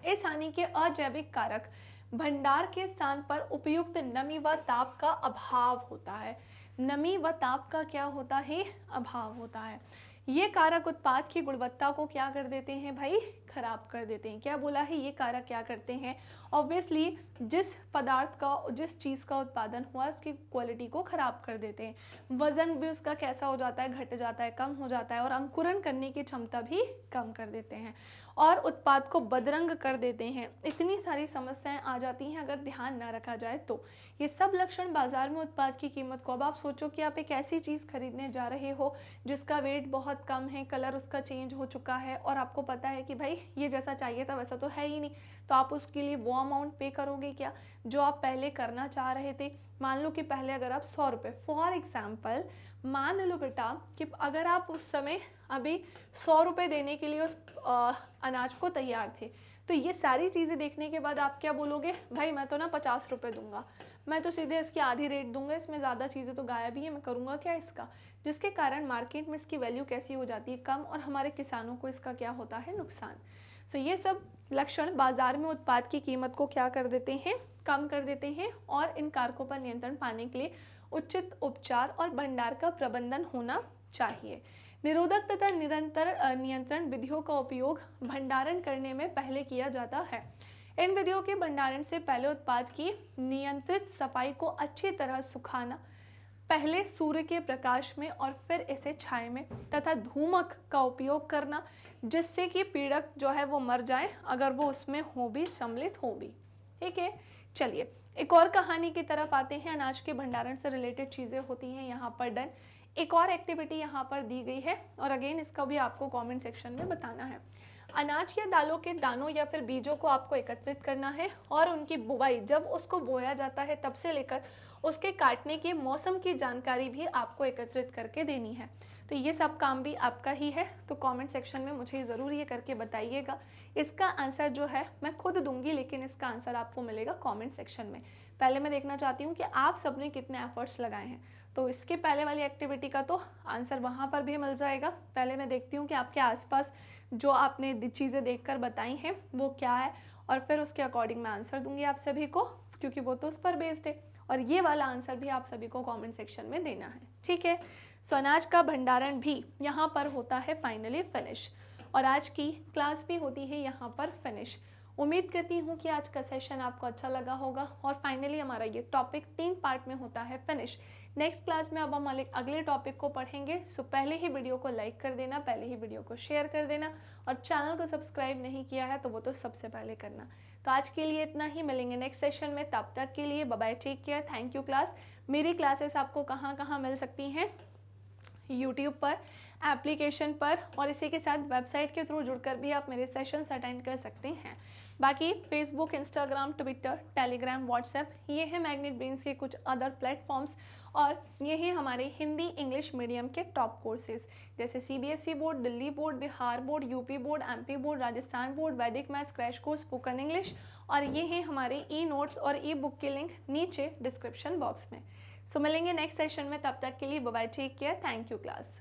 इस हानि के अजैविक कारक भंडार के स्थान पर उपयुक्त नमी व ताप का अभाव होता है। नमी व ताप का क्या होता है, अभाव होता है। ये कारक उत्पाद की गुणवत्ता को क्या कर देते हैं भाई, खराब कर देते हैं। क्या बोला है, ये कारक क्या करते हैं, ऑब्वियसली जिस पदार्थ का, जिस चीज़ का उत्पादन हुआ उसकी क्वालिटी को खराब कर देते हैं। वजन भी उसका कैसा हो जाता है, घट जाता है, कम हो जाता है और अंकुरन करने की क्षमता भी कम कर देते हैं और उत्पाद को बदरंग कर देते हैं। इतनी सारी समस्याएं आ जाती हैं अगर ध्यान ना रखा जाए तो। ये सब लक्षण बाजार में उत्पाद की कीमत को, अब आप सोचो कि आप एक ऐसी चीज़ खरीदने जा रहे हो जिसका वेट बहुत कम है, कलर उसका चेंज हो चुका है और आपको पता है कि भाई ये जैसा चाहिए था वैसा तो है ही नहीं, तो आप उसके लिए वो अमाउंट पे करोगे क्या जो आप पहले करना चाह रहे थे। मान लो कि पहले अगर आप 100 रुपये, फॉर एग्जाम्पल मान लो बेटा कि अगर आप उस समय अभी 100 रुपये देने के लिए उस अनाज को तैयार थे, तो ये सारी चीज़ें देखने के बाद आप क्या बोलोगे, भाई मैं तो ना 50 रुपये दूंगा, मैं तो सीधे इसकी आधी रेट दूंगा, इसमें ज़्यादा चीज़ें तो गायब ही है, मैं करूँगा क्या इसका। जिसके कारण मार्केट में इसकी वैल्यू कैसी हो जाती है, कम, और हमारे किसानों को इसका क्या होता है, नुकसान। सो ये सब लक्षण बाजार में उत्पाद की कीमत को क्या कर देते हैं, कम कर देते हैं और इन कारकों पर नियंत्रण पाने के लिए उचित उपचार और भंडार का प्रबंधन होना चाहिए। निरोधक तथा निरंतर नियंत्रण विधियों का उपयोग भंडारण करने में पहले किया जाता है। इन विधियों के भंडारण से पहले उत्पाद की नियंत्रित सफाई को अच्छी तरह सुखाना, पहले सूर्य के प्रकाश में और फिर इसे छाया में तथा धूमक का उपयोग करना, जिससे कि पीड़क जो है वो मर जाए अगर वो उसमें हो भी, सम्मिलित हो भी। ठीक है, चलिए एक और कहानी की तरफ आते हैं। अनाज के भंडारण से रिलेटेड चीज़ें होती हैं यहाँ पर डन। एक और एक्टिविटी यहाँ पर दी गई है और अगेन इसका भी आपको कमेंट सेक्शन में बताना है। अनाज या दालों के दानों या फिर बीजों को आपको एकत्रित करना है और उनकी बुवाई, जब उसको बोया जाता है तब से लेकर उसके काटने के मौसम की जानकारी भी आपको एकत्रित करके देनी है। तो ये सब काम भी आपका ही है, तो कमेंट सेक्शन में मुझे ज़रूर ये करके बताइएगा। इसका आंसर जो है मैं खुद दूंगी, लेकिन इसका आंसर आपको मिलेगा कमेंट सेक्शन में। पहले मैं देखना चाहती हूँ कि आप सबने कितने एफर्ट्स लगाए हैं, तो इसके पहले वाली एक्टिविटी का तो आंसर वहाँ पर भी मिल जाएगा। पहले मैं देखती हूँ कि आपके आसपास जो आपने चीज़ें देखकर बताई हैं वो क्या है और फिर उसके अकॉर्डिंग मैं आंसर दूंगी आप सभी को, क्योंकि वो तो उस पर बेस्ड है। और ये वाला आंसर भी आप सभी को कमेंट सेक्शन में देना है, ठीक है। सो अनाज का भंडारण भी यहाँ पर होता है फाइनली फिनिश, और आज की क्लास भी होती है यहाँ पर फिनिश। उम्मीद करती हूँ कि आज का सेशन आपको अच्छा लगा होगा और फाइनली हमारा ये टॉपिक 3 पार्ट में होता है फिनिश। नेक्स्ट क्लास में अब हम अगले टॉपिक को पढ़ेंगे। सो पहले ही वीडियो को लाइक कर देना, पहले ही वीडियो को शेयर कर देना और चैनल को सब्सक्राइब नहीं किया है तो वो तो सबसे पहले करना। तो आज के लिए इतना ही, मिलेंगे नेक्स्ट सेशन में, तब तक के लिए bye bye, take care, thank you class. मेरी क्लासेस आपको कहाँ कहाँ मिल सकती हैं, यूट्यूब पर, एप्लीकेशन पर, और इसी के साथ वेबसाइट के थ्रू जुड़कर भी आप मेरे सेशंस अटेंड कर सकते हैं। बाकी Facebook, Instagram, Twitter, Telegram, WhatsApp, ये है मैग्नेट ब्रेन्स के कुछ अदर प्लेटफॉर्म्स, और ये है हमारे हिंदी इंग्लिश मीडियम के टॉप कोर्सेज जैसे CBSE board, Delhi board, Bihar board, UP board, MP board, Rajasthan board, वैदिक maths, crash course, spoken English, और ये है हमारे ई-नोट्स और ई-बुक के लिंक नीचे डिस्क्रिप्शन बॉक्स में। सो मिलेंगे नेक्स्ट सेशन में, तब तक के लिए bye bye, take care, thank you class.